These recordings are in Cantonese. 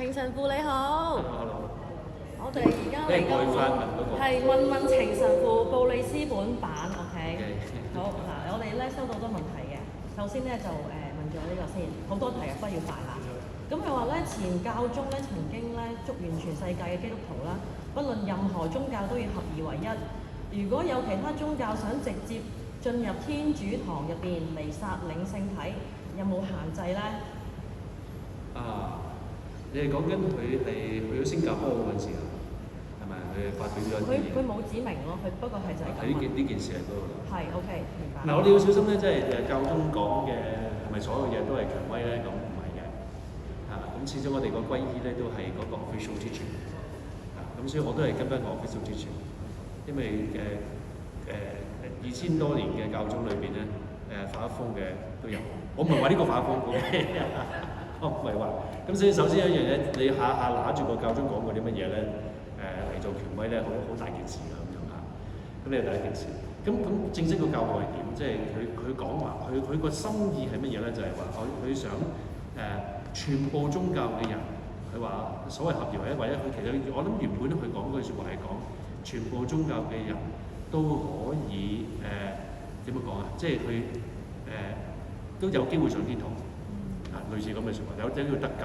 程神父你好， Hello。我哋而家嚟緊係問問程神父布里斯本版 ，OK？ 好嗱，我哋咧收到好多問題嘅。首先咧就問咗呢個先，好多題啊，不要快啦。咁佢話咧前教宗咧曾經咧祝願全世界嘅基督徒啦，不論任何宗教都要合而為一。如果有其他宗教想直接進入天主堂入邊彌撒領聖體，有冇限制咧？你係講緊佢係去咗新加坡嗰陣時啊，係咪？佢發表咗啲嘢。佢冇指明咯，佢不過係就係咁。呢件事喺嗰度。係 OK， 明白。嗱，我哋要小心咧，即係教宗講嘅係咪所有嘢都係權威咧？咁唔係嘅。咁始終我哋個歸依咧都係嗰個 official teaching。咁所以我都係跟翻個 official teaching，因為2000多年嘅教宗裏邊咧，發一瘋嘅都有。我唔係話呢個發一瘋我唔係話，咁所以首先一樣嘢，你下下揦住個教宗講過啲乜嘢咧，嚟做權威咧，好大件事㗎咁樣嚇。咁呢係第一件事。咁正式個教導係點？即係佢講話，佢個心意係乜嘢咧？就係話佢想全部宗教嘅人，佢話所謂合而為一，或者佢其實我諗原本佢講嗰句説話係講全部宗教嘅人都可以點樣講啊？即係佢都有機會上天堂。類似咁嘅説話，有啲叫得救。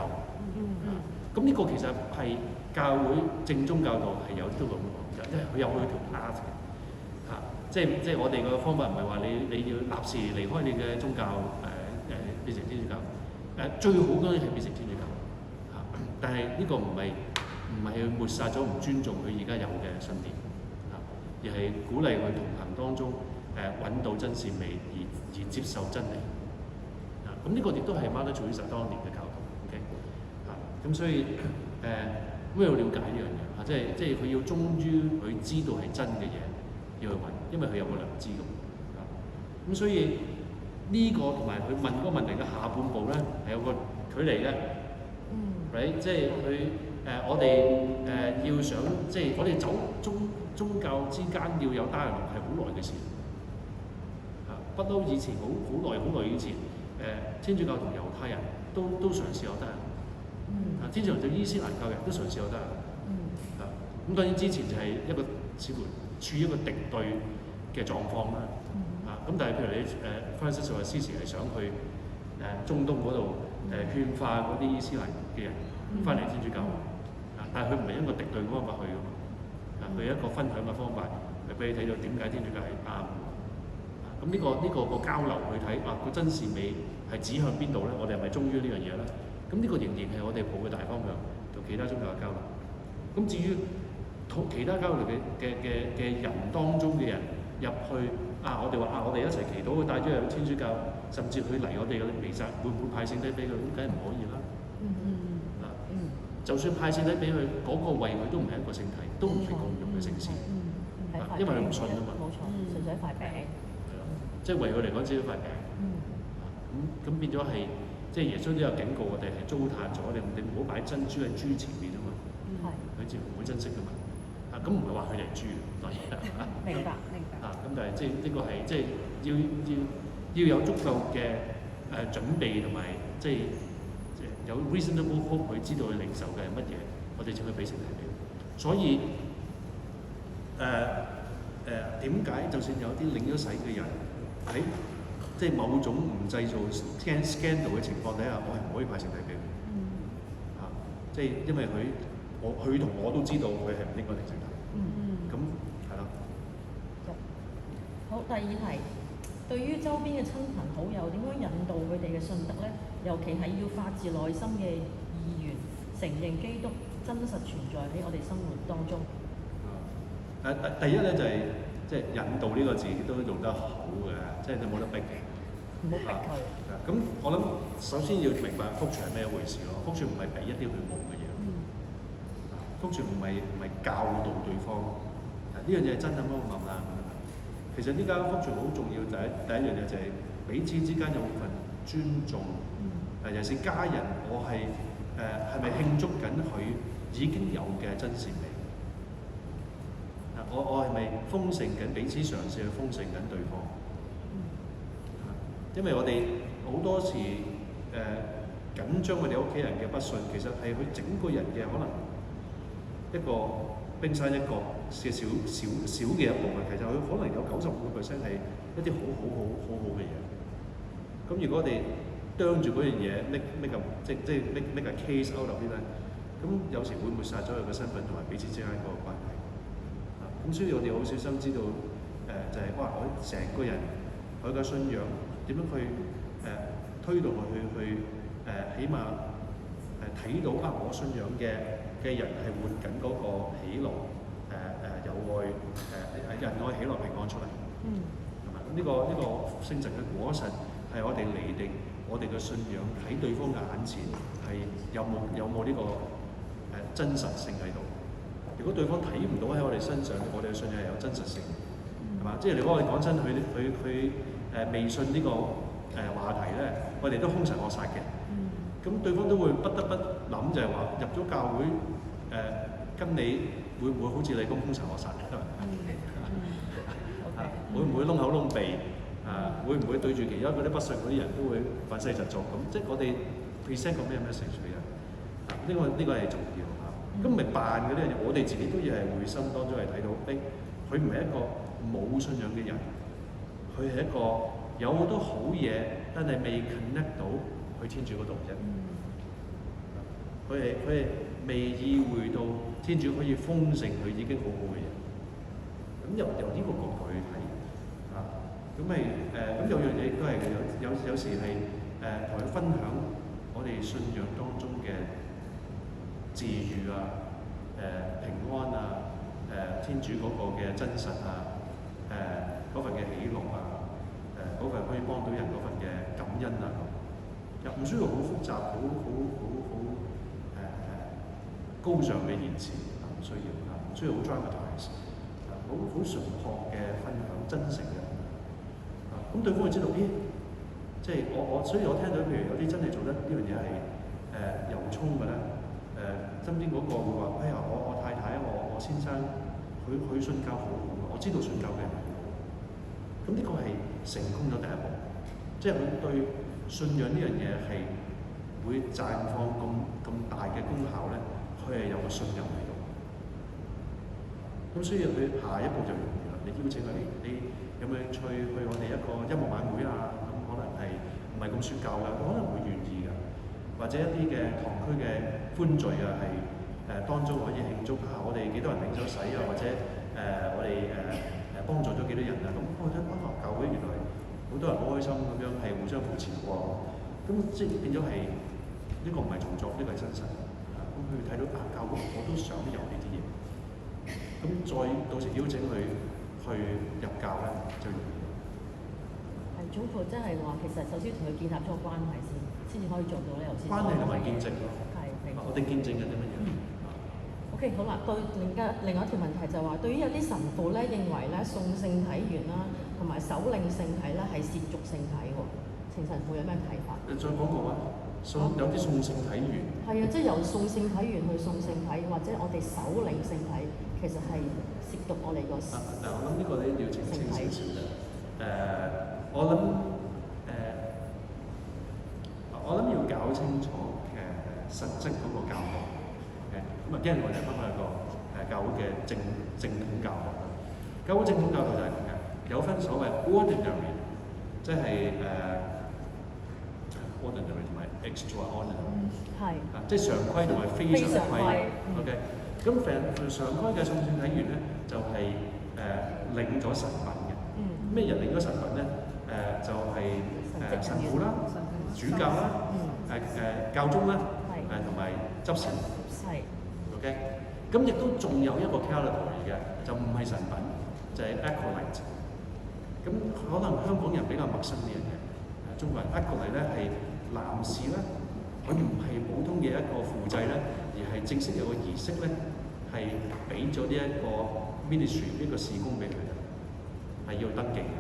咁呢個其實係教會正宗教導係有啲咁講嘅，因為佢有佢條 path 嘅。即係我哋個方法唔係話你要立時離開你嘅宗教變成天主教。最好當然係變成天主教。但係呢個唔係去抹殺咗唔尊重佢而家有嘅信念。而係鼓勵佢同行當中揾到真善美而接受真理。咁呢個亦都係Mother Teresa當年嘅教導 ，OK？ 咁所以咁要了解呢樣嘢即係佢要忠於佢知道係真嘅嘢，要去揾，因為佢有個良知咁。咁所以呢個同埋佢問嗰個問題嘅下半部咧係有個距離嘅，right？ 即係佢我哋要想即係我哋走宗教之間要有 dialogue係好耐嘅事，不嬲以前好耐以前。天主教同猶太人都嘗試有得人，天主教對伊斯蘭教人都嘗試有得人，咁當然之前就係一個似乎處於一個敵對嘅狀況啦，咁但係譬如你Francis of Assisi係想去中東嗰度勸化嗰啲伊斯蘭嘅人翻嚟天主教，但係佢唔係一個敵對嘅方法去㗎嘛，佢係一個分享嘅方法，係俾你睇到點解天主教係啱。咁呢個個交流去睇個真善美係指向邊度咧？我哋係咪忠於呢樣嘢咧？咁呢個仍然係我哋抱嘅大方向，同其他宗教嘅交流。咁至於同其他交流嘅人當中嘅人入去我哋話我哋一齊祈禱，帶咗入天主教，甚至佢嚟我哋嘅彌撒，會唔會派聖體俾佢？咁梗係唔可以啦。就算派聖體俾佢，嗰個為佢都唔係一個聖體，都唔係共用嘅聖事，因為佢唔信啊嘛。冇錯，純粹一塊餅。即係為佢嚟講，只係一塊餅。咁變咗係，即係耶穌都有警告我哋係糟蹋咗你唔好擺珍珠喺豬前面啊嘛。佢自然唔會珍惜噶嘛。咁唔係話佢哋係豬，當然。明白。咁但係即係呢個係即係要有足夠嘅準備同埋即係有 reasonable hope， 佢知道佢領受嘅係乜嘢，我哋就去俾聖體俾佢。所以點解就算有啲領咗洗嘅人喺即係某種唔製造 scandal 嘅情況底下，我係唔可以派聖體俾佢。即係因為佢同我都知道佢係唔應該領聖體。咁係啦。好，第二題，對於周邊嘅親朋好友，點樣引導佢哋嘅信德咧？尤其係要發自內心嘅意願，承認基督真實存在喺我哋生活當中。第一咧就係即係引導呢個字都用得好嘅，即係你冇得逼嘅。唔好逼佢。咁我諗首先要明白福傳係咩回事咯？福傳唔係俾一啲佢冇嘅嘢。福傳唔係教導對方。呢樣嘢係真係乜咁諗啦？其實呢家福傳好重要，第一樣嘢就係彼此之間有份尊重。尤其是家人，我係咪慶祝緊佢已經有嘅真善美？我係咪豐盛緊彼此嘗試去豐盛緊對方？因為我哋好多時緊張我哋屋企人嘅不信，其實係佢整個人嘅可能一個冰山一角嘅少嘅一部分，其實佢可能有95%係一啲好嘅嘢。咁如果我哋啄住嗰樣嘢 make a case out of it 咧，咁有時會抹殺咗佢嘅身份同埋彼此之間嗰個關係。咁所以我哋好小心知道就係哇，我成個人佢嘅信仰點樣去推動佢去起碼睇到我信仰嘅人係活緊嗰個喜樂有愛仁愛喜樂平安出嚟。係咪？呢個聖神嘅果實係我哋釐定我哋嘅信仰喺對方嘅眼前係有冇呢個真實性喺度。如果對方睇唔到喺我哋身上，我哋嘅信仰係有真實性，係嘛？即係如果我哋講真，佢未信呢個話題咧，我哋都兇神惡煞嘅。咁對方都會不得不諗就係話入咗教會跟你會唔會好似你咁兇神惡煞？會唔會窿口窿鼻？會唔會對住其他嗰啲不信嗰啲人都會憤世嫉俗咁？即係我哋 present 個咩 message 俾人？呢個係重要嚇。咁咪扮嗰啲人，我哋自己都要係會心當中係睇到，佢唔係一個冇信仰嘅人，佢係一個有好多好嘢，但係未 connect 到去天主嗰度啫。佢係未意會到天主可以豐盛佢已經好嘅嘢。咁由呢個角度去睇。咁有樣嘢亦都係有時係同佢分享我哋信仰當中嘅治癒平安天主嗰個嘅真實嗰份嘅喜樂嗰份可以幫到人嗰份嘅感恩又唔需要好複雜好高尚嘅言辭，唔需要好 dramatize， 好純樸嘅分享，真誠嘅。咁對方會知道，即係所以我聽到譬如有啲真係做得呢樣嘢係由衷嘅咧，身邊嗰個會話：哎呀，我太太我先生佢信教好，我知道信教嘅人好。咁呢個係成功咗第一步，即係佢對信仰呢樣嘢係會綻放咁大嘅功效咧，佢係有個信任喺度。咁所以佢下一步就容易啦，你邀請佢你有冇興趣去我哋一個音樂晚會咁可能係唔係咁説教㗎，佢可能會願意㗎。或者一啲嘅堂區嘅歡聚係當中可以慶祝我哋幾多人領咗洗或者我哋幫助咗幾多人咁我覺得教會原來好多人好開心咁樣係互相扶持喎。咁即係變咗係呢個唔係造作，呢個係真實。咁佢睇到教會我都想有呢啲嘢。咁再到時邀請佢去入教咧就容易。係總括即係話，其實首先同佢建立咗個關係先至可以做到咧。頭先關係同埋見證咯。係我哋見證緊啲乜嘢？OK， 好啦，對另外一條問題就係話，對於有啲神父咧認為咧送聖體員啦，同埋手領聖體咧係褻瀆聖體喎。程神父有咩睇法？你再講過啊？有啲送聖體員。係啊，即係由送聖體員去送聖體，或者我哋手領聖體，其實係褻瀆我哋個。嗱，我諗呢個咧要澄清少少嘅。我諗要搞清楚實質嗰個教學。咁啊，驚我哋翻返去個教會嘅正統教學啦。教會正統教學就係咁嘅，有分所謂 ordinary， 即係ordinary 同埋 extraordinary。係。即係常規同埋非常規。OK。咁常規嘅送聖體員咧，就係領咗神品嘅。咩人領咗神品咧？就係神父啦、主教啦、教宗啦，同埋執事。係。OK。咁亦都仲有一個 category 嘅，就唔係神品，就係 acolyte。咁可能香港人比較陌生呢樣嘢，中國人 acolyte 咧係男士咧，佢唔係普通嘅一個輔祭咧，而係正式有個儀式咧，係俾咗呢一個 ministry 呢個事工俾佢嘅，係要登記嘅。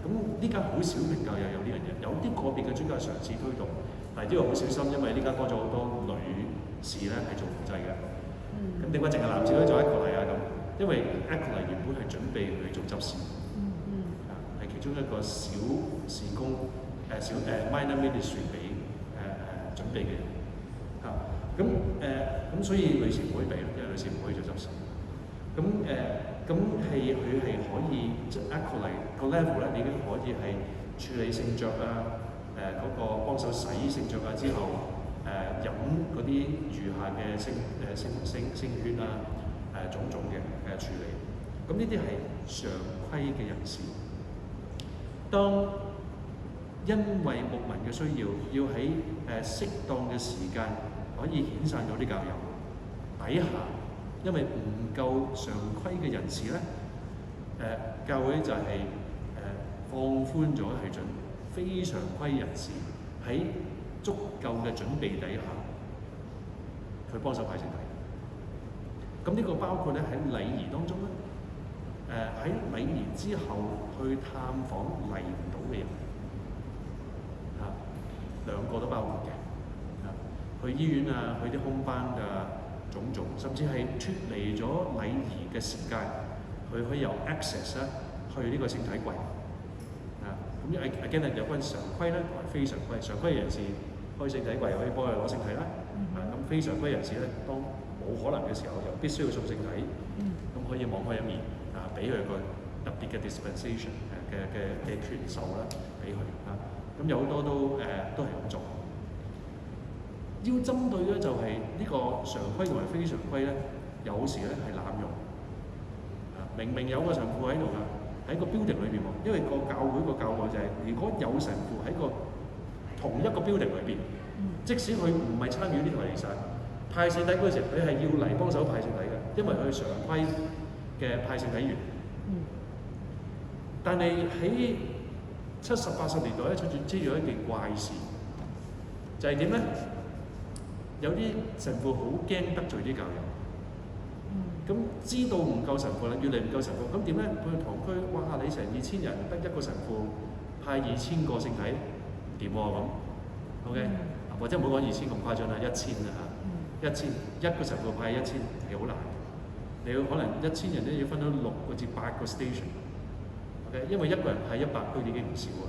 咁呢家好少名教又有呢樣嘢，有啲個別嘅宗教嘗試推動，但係都要好小心，因為呢家多咗好多女士咧係做輔祭嘅。咁點解淨係男士可以做 acolyte 咁？因為 acolyte 原本係準備去做執事，係其中一個小事工，minor ministry 俾準備嘅人嚇。咁所以女士唔可以避，因為女士唔可以做執事。咁佢係可以即係 accolade 個 level 咧，你已經可以係處理聖爵啊，嗰個幫手洗聖爵啊之後，飲嗰啲餘下嘅聖血啊，種種嘅處理。咁呢啲係常規嘅人士。當因為牧民嘅需要，要喺適當嘅時間可以遣散咗啲教友底下，因為唔夠常規嘅人士咧，教會就係放寬咗係準非常規人士喺足夠嘅準備底下，去幫手派聖體。咁呢個包括咧喺禮儀當中咧，喺禮儀之後去探訪嚟唔到嘅人，兩個都包括嘅，去醫院啊，去啲空班啊，種種，甚至係脫離咗禮儀嘅時間，佢可以有 access 咧去呢個聖體櫃。咁again係有關常規咧同埋非常規。常規人士開聖體櫃可以幫佢攞聖體啦。咁非常規人士咧，當冇可能嘅時候，又必須要送聖體，咁可以網開一面俾佢個特別嘅 dispensation 嘅權授啦，俾佢咁有好多都係咁做。要針對咧就係呢個常規同埋非常規咧，有時咧係濫用。明明有個神父喺度㗎，喺個 building 裏邊喎，因為個教會個教導就係，如果有神父喺個同一個 building 裏邊，即使佢唔係參與呢台彌撒派聖體嗰陣時，佢係要嚟幫手派聖體嘅，因為佢係常規嘅派聖體員。但係喺70、80年代咧，出現一件怪事，就係點咧？有啲神父好驚得罪啲教友，咁知道唔夠神父啦，越嚟唔夠神父，咁點咧？佢堂區哇，你成2000人得一個神父派2000個聖體，唔掂喎咁 ，OK？或者唔好講2000咁誇張啦，1000啦嚇，1000一個神父派1000係好難，你要可能1000人咧要分到6個至8個 station。因為一個人派100區已經唔少啊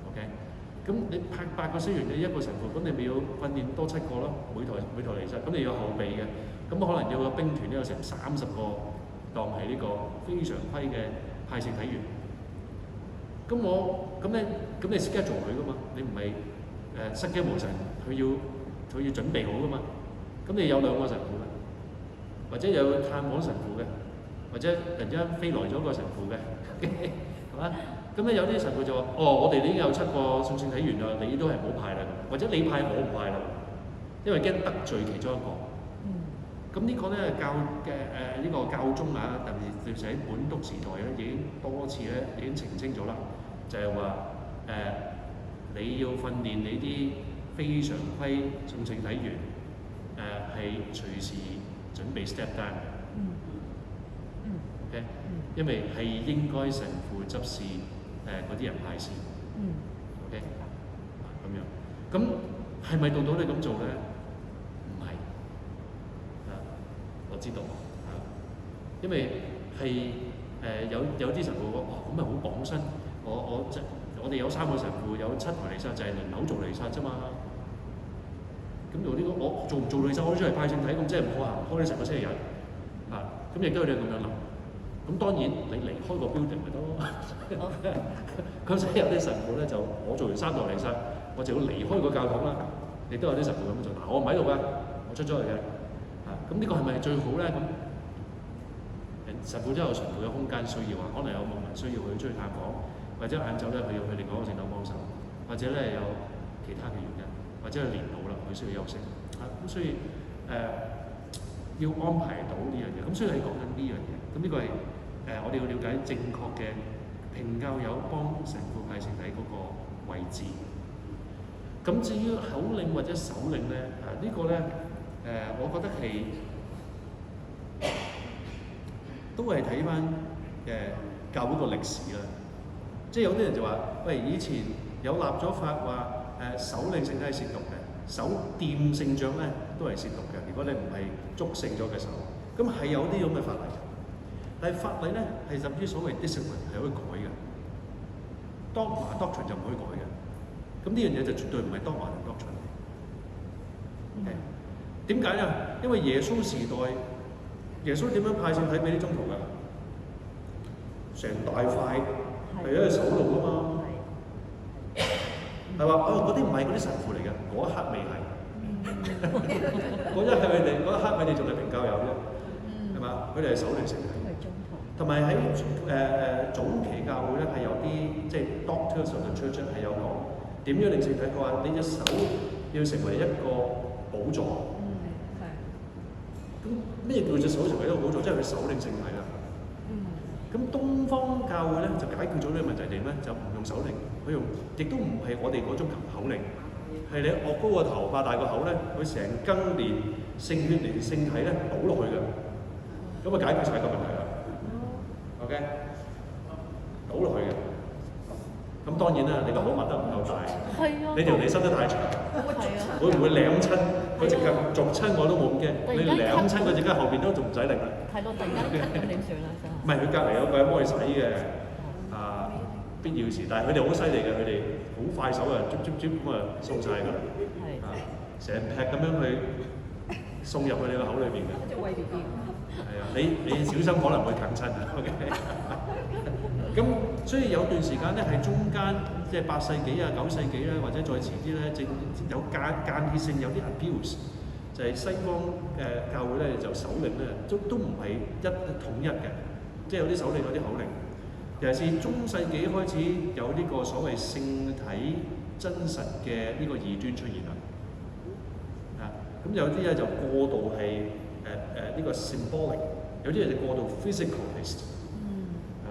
，OK？ 咁你派8個station，你一個神父，咁你咪要訓練多7個咯，每台彌撒，咁你有後備嘅，咁可能有個兵團都有成30個當係呢個非常規嘅派聖體員。咁你 schedule 佢噶嘛？你唔係失驚無神，佢要準備好噶嘛？咁你有2個神父嘅，或者有探望神父嘅，或者突然間飛來咗個神父嘅。係嘛？咁咧有啲神父就話：我哋已經有7個送聖體員啦，你都係唔好派啦，或者你派我唔派啦，因為驚得罪其中一個。咁呢個咧教嘅呢個教宗啊，特別喺本篤時代咧，已經多次咧已經澄清咗啦，就係話你要訓練你啲非常規送聖體員係隨時準備 step down。OK， 因為係應該神父執事嗰啲人派先。OK， 咁樣，咁係咪到到你咁做咧？唔係，我知道，因為係有啲神父話：咁咪好綁身，我哋有3個神父，有7台彌撒，就係輪流做彌撒啫嘛。咁做呢個我做唔做彌撒，我都出嚟派聖體，咁即係唔可行開呢10個星期日咁亦都有啲人咁樣諗。咁當然你離開個 building 咪得咯。咁所以有啲神父咧就我做完3台彌撒，我就要離開個教堂啦。亦都有啲神父咁做，我唔喺度㗎，我出咗去嘅。咁呢個係咪最好咧？咁神父都有神父嘅空間需要可能有牧民需要佢出去探訪，或者晏晝咧佢要去另外一個聖堂幫手，或者咧有其他嘅原因，或者係年老啦，佢需要休息。咁所以要安排到呢樣嘢。咁所以係講緊呢樣嘢。咁呢個係我哋要了解正確嘅評教友幫神父派聖體嗰個位置。咁至於口領或者首領咧，呢個咧我覺得係都係睇翻教會個歷史啦。即係有啲人就話：喂，以前有立咗法話首領聖體係褻瀆嘅，手掂聖像咧都係褻瀆嘅。如果你唔係捉聖咗嘅手，咁係有啲咁嘅法例。但係法例咧係甚至所謂 discipline 係可以改嘅，dogma doctrine 就唔可以改嘅。咁呢樣嘢就絕對唔係 dogma 同 doctrine。點解啊？因為耶穌時代，耶穌點樣派聖體俾啲宗徒㗎？成大塊係喺佢手度㗎嘛，係話嗰啲唔係嗰啲神父嚟嘅，嗰一刻未係。嗰一刻佢哋仲係平教友啫，係嘛？佢哋係守領聖體，同埋喺早期教會咧係有啲即係 Doctors of the Church 係有講點樣領聖體。佢話你隻手要成為一個寶座。咁咩叫隻手成為一個寶座？即係佢守領聖體啦。咁東方教會咧就解決咗呢個問題點咧？就唔用手領，佢用亦都唔係我哋嗰種口令。係你岳高個頭擘大個口咧，佢成羹連聖血連聖體咧倒落去㗎，咁啊解決晒個問題啦。OK， 倒落去嘅。咁當然啦，你個口擘得唔夠大，你條脷伸得太長，會唔會舐親？佢隻腳逐親我都冇咁驚，你舐親佢隻腳後邊都仲唔使力啦。係咯，突然間咳咁點算啊？真係。唔係佢隔離有個人幫佢洗嘅，必要時，但係佢哋好犀利嘅，佢哋好快手啊，咁啊送晒㗎啦，成劈咁樣去送入去你個口裏邊嘅。好似餵 BB。係啊，你小心可能會啃親啊。OK。咁所以有段時間咧係中間，即係8世紀啊、9世紀啦，或者再遲啲咧，正有間歇性有啲 abuse， 就係西方教會咧就手令咧都唔係統一嘅，即係有啲手令有啲口令。尤其是中世紀開始有呢個所謂聖體真實嘅呢個異端出現啦。咁有啲咧就過度係呢個 symbolic， 有啲人就過度 physicalist。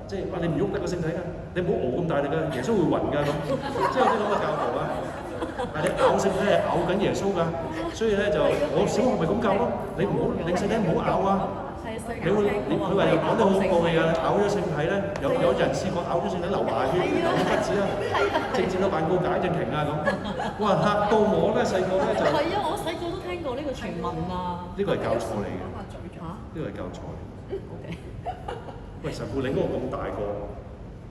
即係你唔喐得個聖體㗎，你唔好熬咁大力㗎，耶穌會暈㗎咁，即係有啲咁嘅教導啊。但係你咬聖體係咬緊耶穌㗎，所以咧就我小學咪咁教咯，你唔好領聖體唔好咬啊。佢話又講得好過氣㗎，咬咗聖體咧，有人試過咬咗聖體流牙血、流血不止啦，直至到辦告解正停啊咁。哇嚇到我咧細個咧就係啊，我細個都聽過呢個傳聞啊。呢個係教錯嚟嘅，呢個係教錯嚟。喂，神父你嗰個咁大個，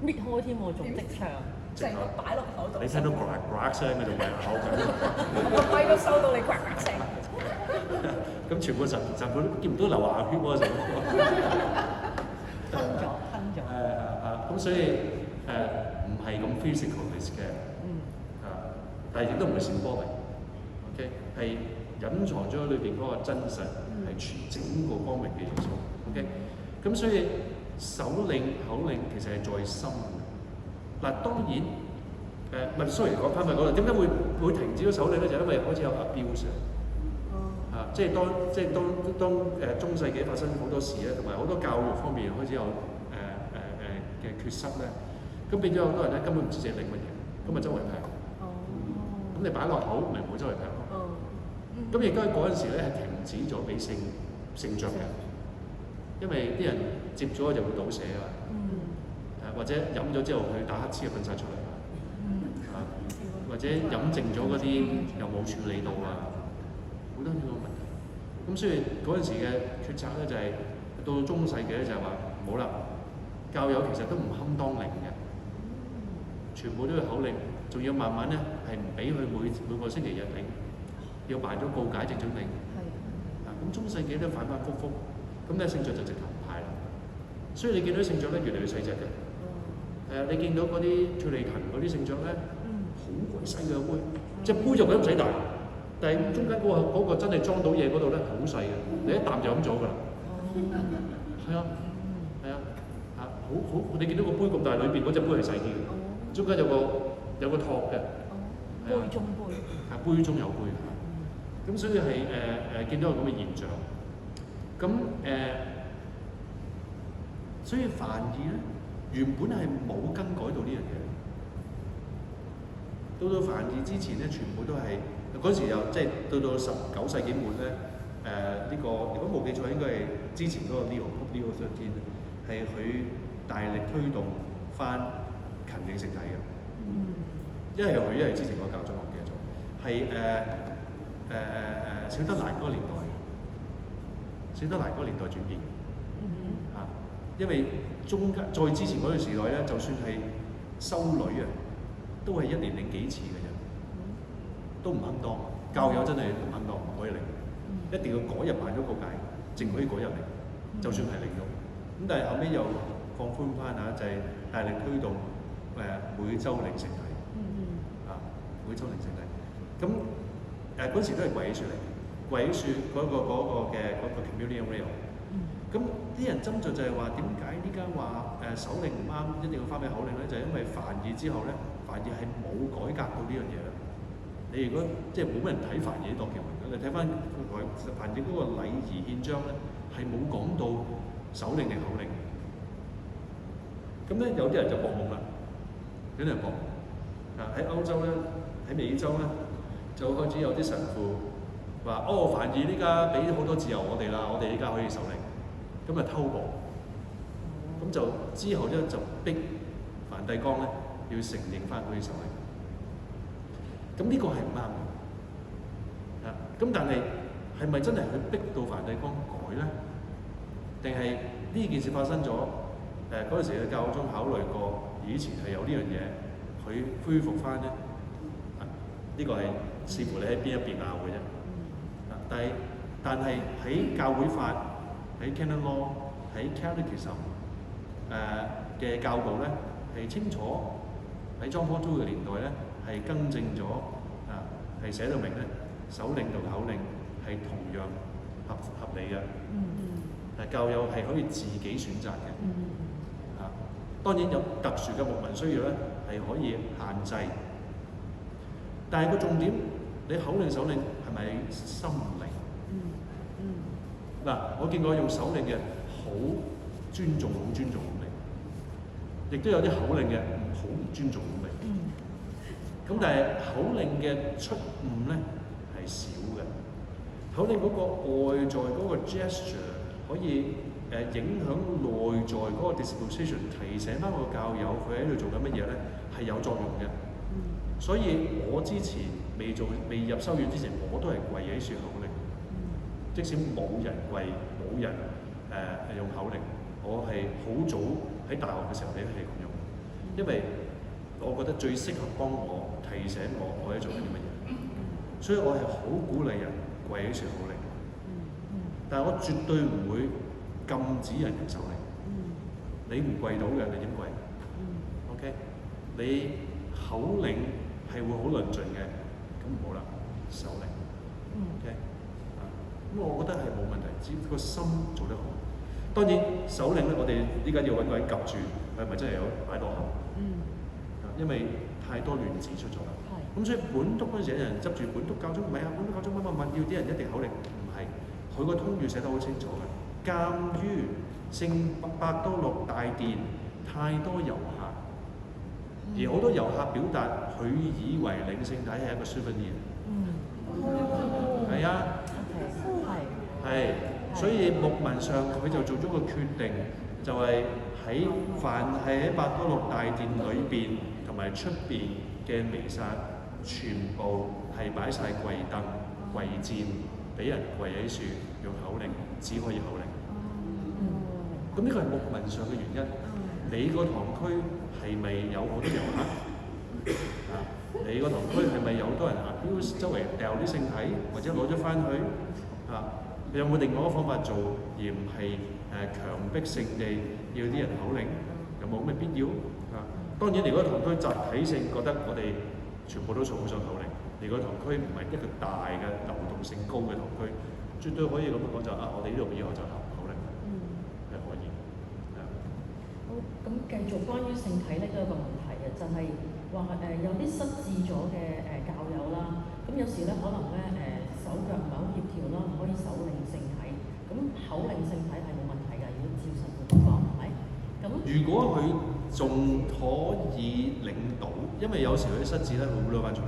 搣開添喎，仲即場，成個擺落口度。你聽到 crack 聲喺度咪咬緊？個咪都收到你 crack 聲。咁全部神父都見唔到流牙血喎，神父。吞咗。咁所以唔係咁 physicalist 嘅，但係亦都唔係線波嚟 ，OK， 係隱藏咗裏邊嗰個真實，係全整個光明嘅耶穌 ，OK， 咁所以。手領口領其實係在心嘅。嗱當然唔係 sorry 講翻咪嗰度，點解會停止咗手領咧？就因為開始有 abuse 即係當中世紀發生好多事咧，同埋好多教育方面開始有嘅缺失咧，咁變咗好多人咧根本唔知自己領乜嘢，咁咪周圍劈。咁你擺落口咪唔會周圍劈咯。咁亦都喺嗰陣時咧係停止咗俾聖像嘅。因為啲人接咗就會倒瀉啊，或者飲咗之後佢打乞嗤就噴晒出嚟啊，或者飲剩咗嗰啲又冇處理到啊，好多呢個問題。咁所以嗰陣時嘅決策咧就係到中世紀咧就係話唔好啦，教友其實都唔堪當領嘅，全部都要口領，仲要慢慢咧係唔俾佢每個星期日領，要辦咗告解正準領。咁中世紀都反反覆覆。咁咧聖像就直頭唔派啦，所以你見到啲聖像咧越嚟越細隻嘅。你見到嗰啲脫利騰嗰啲聖像咧，好鬼細嘅杯，隻杯就咁唔使大，但係中間嗰個真係裝到嘢嗰度咧好細嘅，你一啖就飲咗㗎啦。係啊，好你見到個杯咁大，裏邊嗰隻杯係細啲嘅，中間有個托嘅。杯中杯。杯中有杯。咁所以係見到有咁嘅現象。咁所以梵二咧原本係冇更改到呢樣嘢，到梵二之前咧，全部都係嗰時又即係到19世紀末咧，呢個如果冇記錯應該係之前嗰個 Leo 13係佢大力推動翻勤領聖體嘅，一係佢一係之前嗰個教宗我唔記得咗，係小德蘭嗰個年代。小德蘭嗰個年代轉變因為中間再之前嗰段時代咧，就算係修女啊，都係1年領幾次嘅啫，都唔肯當。教友真係唔肯當，我可以零，一定要嗰日買咗個戒，淨可以嗰日零，就算係零用。咁但係後尾又放寬翻下，就係大力推動每週領聖體，每週領聖體。咁嗰時都係跪起樹嚟，跪起樹嗰個 communion rail。咁啲人斟酌就係話點解呢間話手領唔啱，一定要翻俾口領咧？就係因為梵二之後咧，梵二係冇改革到呢樣嘢啦。你如果即係冇乜人睇梵二度嘅文嘅，你睇翻梵二嗰個禮儀憲章咧，係冇講到手領定口領。咁咧有啲人就博懵啦，有啲人博喺歐洲咧，喺美洲咧，就開始有啲神父話：梵二呢家俾好多自由我哋啦，我哋依家可以手領。咁啊偷步，咁就之後咧就逼梵蒂岡咧要承認翻佢手領。咁呢個係唔啱嘅，咁但係咪真係去逼到梵蒂岡改咧？定係呢件事發生咗？嗰陣時嘅教宗考慮過，以前係有呢樣嘢，佢恢復翻咧。呢個係視乎你喺邊一邊拗嘅啫。但係喺教會法、喺 Canon Law、喺 Catechism 嘅教導咧，係清楚喺 John Paul II 嘅年代咧係更正咗，係寫到明咧手領同口領係同樣合理嘅。教友係可以自己選擇嘅。當然有特殊嘅牧民需要咧，係可以限制。但係個重點，你口領手領係咪心領？我見過用手領嘅好尊重咁領，亦都有啲口領嘅好唔尊重咁領。咁但係口領嘅出誤咧係少嘅。口領嗰個外在嗰個 gesture 可以影響內在嗰個 disposition， 提醒翻個教友佢喺度做緊乜嘢咧，係有作用嘅。所以我之前未入修院之前，我都係跪喺樹口領。即使冇人跪，冇人用口領，我係好早喺大學嘅時候，你係咁用，因為我覺得最適合幫我提醒我喺做緊啲乜嘢。所以我係好鼓勵人跪喺樹口領。但係我絕對唔會禁止人用手領。你唔跪到嘅，你點跪？OK， 你口領係會好論盡嘅，咁唔好啦，手領。OK， 咁我覺得係冇問題，只要個心做得好。當然手領咧，我哋依家要揾個人及住，佢係咪真係有擺落口？因為太多亂子出咗啦。咁所以本篤嗰陣時有人執住本篤教宗，唔係啊，本篤教宗乜要啲人一定口領，唔係。佢個通諭寫得好清楚嘅，鑑於聖伯多祿大殿太多遊客，而好多遊客表達佢以為領聖體係一個 souvenir。係啊，係，所以牧民上佢就做咗個決定，就係凡係喺伯多祿大殿裏邊同埋出邊嘅彌撒，全部係擺晒跪凳、跪墊。俾人跪喺樹用口領，只可以口領。咁呢個係牧民上嘅原因。你個堂區係咪有好多遊客？你個堂區係咪有好多人周圍掉啲聖體，或者攞咗翻去？你有冇另外一個方法做，而唔係強迫性地要啲人口領？有冇咩必要？當然，如果堂區集體性覺得我哋全部都好想口領。你個堂區唔係一個大嘅流動性高嘅堂區，絕對可以咁樣講就我哋呢度以後就口領係可以。好，咁繼續關於聖體呢都有一個問題嘅，就係話有啲失智咗嘅教友啦，咁有時咧可能咧手腳唔係好協調啦，唔可以手領聖體，咁口領聖體係冇問題㗎，如果照神父咁講係咪？咁如果佢仲可以領到，因為有時佢失智咧，佢會攞翻出嚟。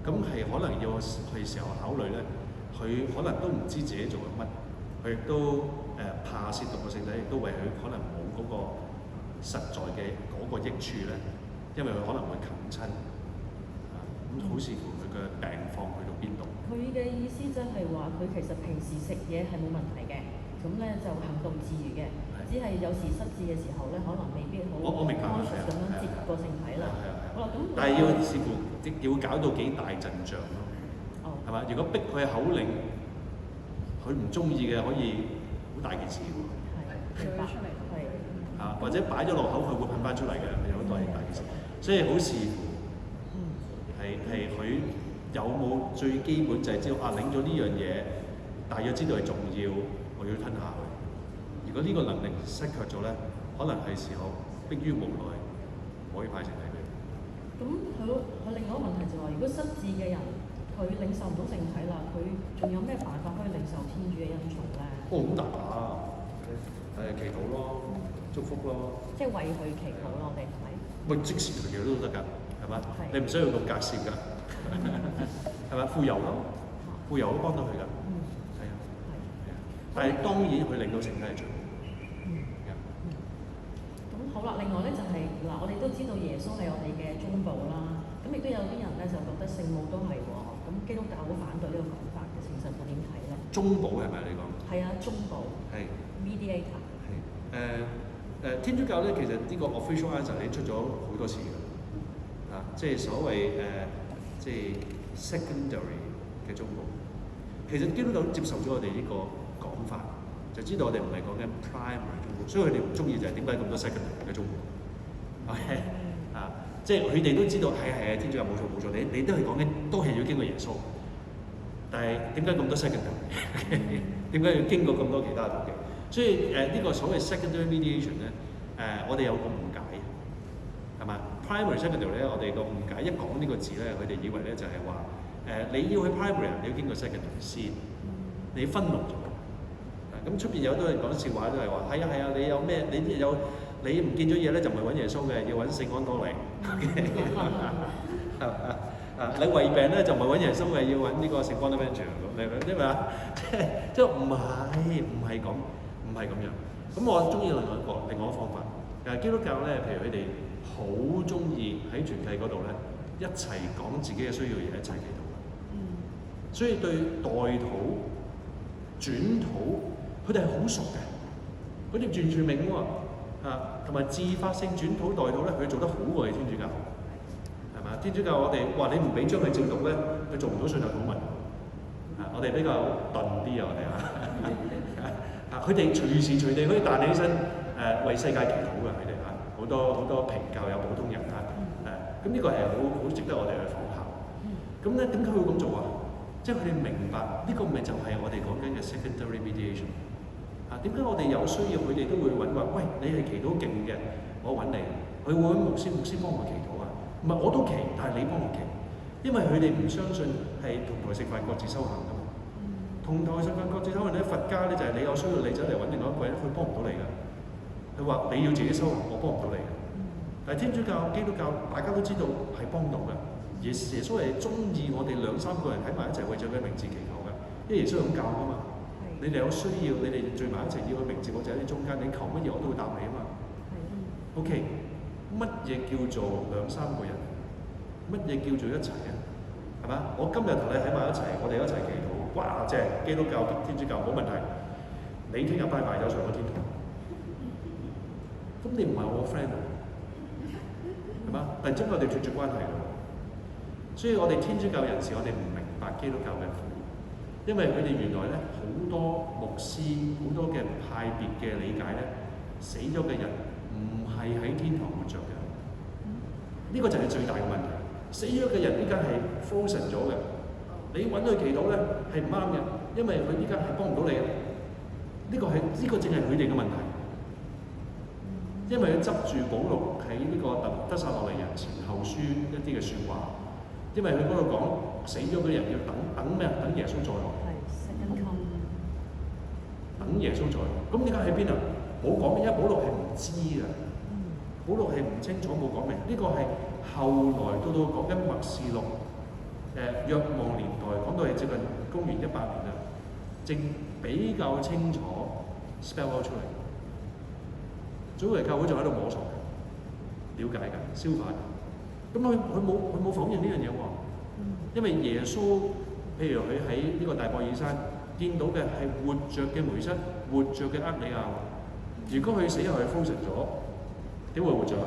咁係可能要係時候考慮咧，佢可能都唔知自己做緊乜，佢亦都怕褻瀆個聖體，亦都為佢可能冇嗰個實在嘅嗰個益處咧，因為佢可能會冚親，咁好視乎佢嘅病況去到邊度。佢嘅意思即係話，佢其實平時食嘢係冇問題嘅，咁咧就行動自如嘅，只係有時失智嘅時候咧，可能未必好我明白安全咁樣接個聖體啦。好啦，咁但係要視乎要搞到幾大陣仗咯。係嘛？如果逼佢口令，佢唔中意嘅可以好大件事喎。明白。係。或者擺咗落口，佢會噴翻出嚟嘅，有好大件事。所以好視乎係佢有冇最基本就係知道領咗呢樣嘢，大約知道係重要，我要吞下去。如果呢個能力失卻咗咧，可能係時候迫於無奈，可以派成體俾佢。咁佢另外一個問題就係話，如果失智嘅人佢領受唔到聖體啦，佢仲有咩辦法可以領受天主嘅恩寵咧？好大把祈禱咯，祝福咯。即係為佢祈禱咯，我哋係咪？喂，即時祈禱都得㗎，係嘛？你唔需要咁隔涉㗎，係咪？傅油咯，傅油都幫到佢㗎。係啊。但係當然佢令到聖體係最好。咁好啦，另外咧就係嗱，我哋都知道耶穌係我哋嘅中保啦。咁亦都有啲人咧就覺得聖母都係喎。咁基督教好反對呢個講法嘅，其實我點睇咧？中保係咪你講？係啊，中保。係。mediator。係。天主教咧，其實呢個 official answer 已經出咗好多次㗎。即係所謂即係 secondary 嘅中保。其實基督教都接受咗我哋呢個講法，就知道我哋唔係講緊 primary 中保，所以佢哋唔中意就係點解咁多 secondary 嘅中保 ？OK 即係佢哋都知道係天主教冇錯，你都係講緊都係要經過耶穌，但係點解咁多 secondary？ 點解要經過咁多其他途徑？所以呢個所謂 secondary mediation 咧，我哋有個誤解，係嘛 ？primary secondary 咧，我哋個誤解一講呢個字咧，佢哋以為咧就係話你要去 primary， 你要經過 secondary 先，你分落咗。咁出邊有好多人講笑話都係話係啊，你有咩你唔見咗嘢咧，就唔係揾耶穌嘅，要揾聖安多尼。你胃病咧就唔係揾耶穌嘅，要揾呢個聖 Bonaventure 咁，你明啊？即係唔係咁樣。咁我中意另外一個方法。基督教咧，譬如佢哋好中意喺傳契嗰度咧，一齊講自己嘅需要嘢，一齊祈禱。所以對代禱、轉禱，佢哋係好熟嘅，佢哋完全明喎。同埋自發性轉禱代禱咧，佢做得好過天主教，係嘛？天主教我哋話你唔俾張佢照讀咧，佢做唔到信仰禱文。我哋比較鈍啲啊，我哋佢哋隨時隨地可以彈起身為世界祈禱嘅，佢哋好多平教有普通人咁呢個係好值得我哋去仿效。咁咧點解會咁做啊？即係佢哋明白呢個咪就係我哋講緊嘅 secondary mediation。點解我哋有需要，佢哋都會揾話，喂，你係祈禱勁嘅，我揾你。佢會揾牧師幫我祈禱啊？唔係我都祈，但係你幫我祈，因為佢哋唔相信係同台食飯各自修行㗎嘛。同台食飯各自修行咧，佛家咧就係你有需要你走嚟揾另外一個人，佢幫唔到你㗎。佢話你要自己修行，我幫唔到你㗎。但係天主教、基督教大家都知道係幫到㗎。耶穌係中意我哋2-3個人喺埋一齊為咗佢名字祈禱㗎，因為耶穌係咁教㗎嘛。你哋有需要，你哋聚埋一齊要佢名字，我就喺你中間。你求乜嘢我都會答你啊嘛。OK， 乜嘢叫做2-3個人？乜嘢叫做一齊啊？係嘛？我今日同你喺埋一齊，我哋一齊祈禱。哇！即係基督教、天主教冇問題。你聽日拜拜走上個天堂。咁你唔係我 friend 喎，係嘛？但係真係我哋斷絕關係咯。所以我哋天主教人士，我哋唔明白基督教嘅苦。因為佢哋原來咧好多牧師好多嘅派別嘅理解咧，死咗嘅人唔係喺天堂活着嘅，呢個就係最大嘅問題。死咗嘅人依家係 frozen 咗嘅，你揾佢祈禱咧係唔啱嘅，因為佢依家係幫唔到你嘅。呢個正係佢哋嘅問題，因為佢執住保祿喺呢個得撒洛尼人前後書一啲嘅説話，因為佢嗰度講死咗嘅人要等咩？等耶穌再來。等耶穌再來。咁點解喺邊啊？冇講明，因為保祿係唔知嘅。保祿係唔清楚，冇講明。呢個係後來到講緊默示錄，若望年代講到係接近公元100年啦，正比較清楚 spell out 出嚟。早期教會仲喺度摸索嘅，了解嘅，消化嘅。咁佢冇否認呢樣嘢喎。因為耶穌，譬如佢喺呢個大博爾山見到嘅係活着嘅梅瑟，活着嘅厄里亞。如果佢死後係 frozen 咗，點會活着啊？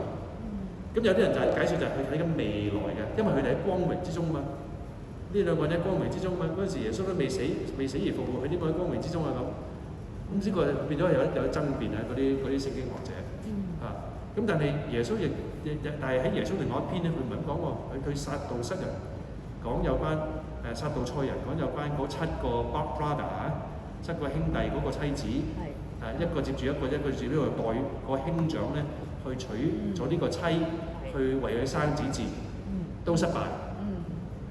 咁有啲人就係解説就係佢睇緊未來嘅，因為佢哋喺光榮之中嘛。呢兩個人喺光明之中嘛，嗰陣時耶穌都未死而復活，佢點解喺光明之中啊咁？咁呢個變咗有爭辯啊！嗰啲聖經學者咁但係耶穌但係喺耶穌另外一篇咧，佢唔係咁講喎，佢撒杜塞人講有關撒杜塞人講有關嗰7個 brother 7個兄弟嗰個妻子一個接住一個，一個接住呢個代個兄長咧去娶咗呢個妻，去為佢生子嗣，都失敗。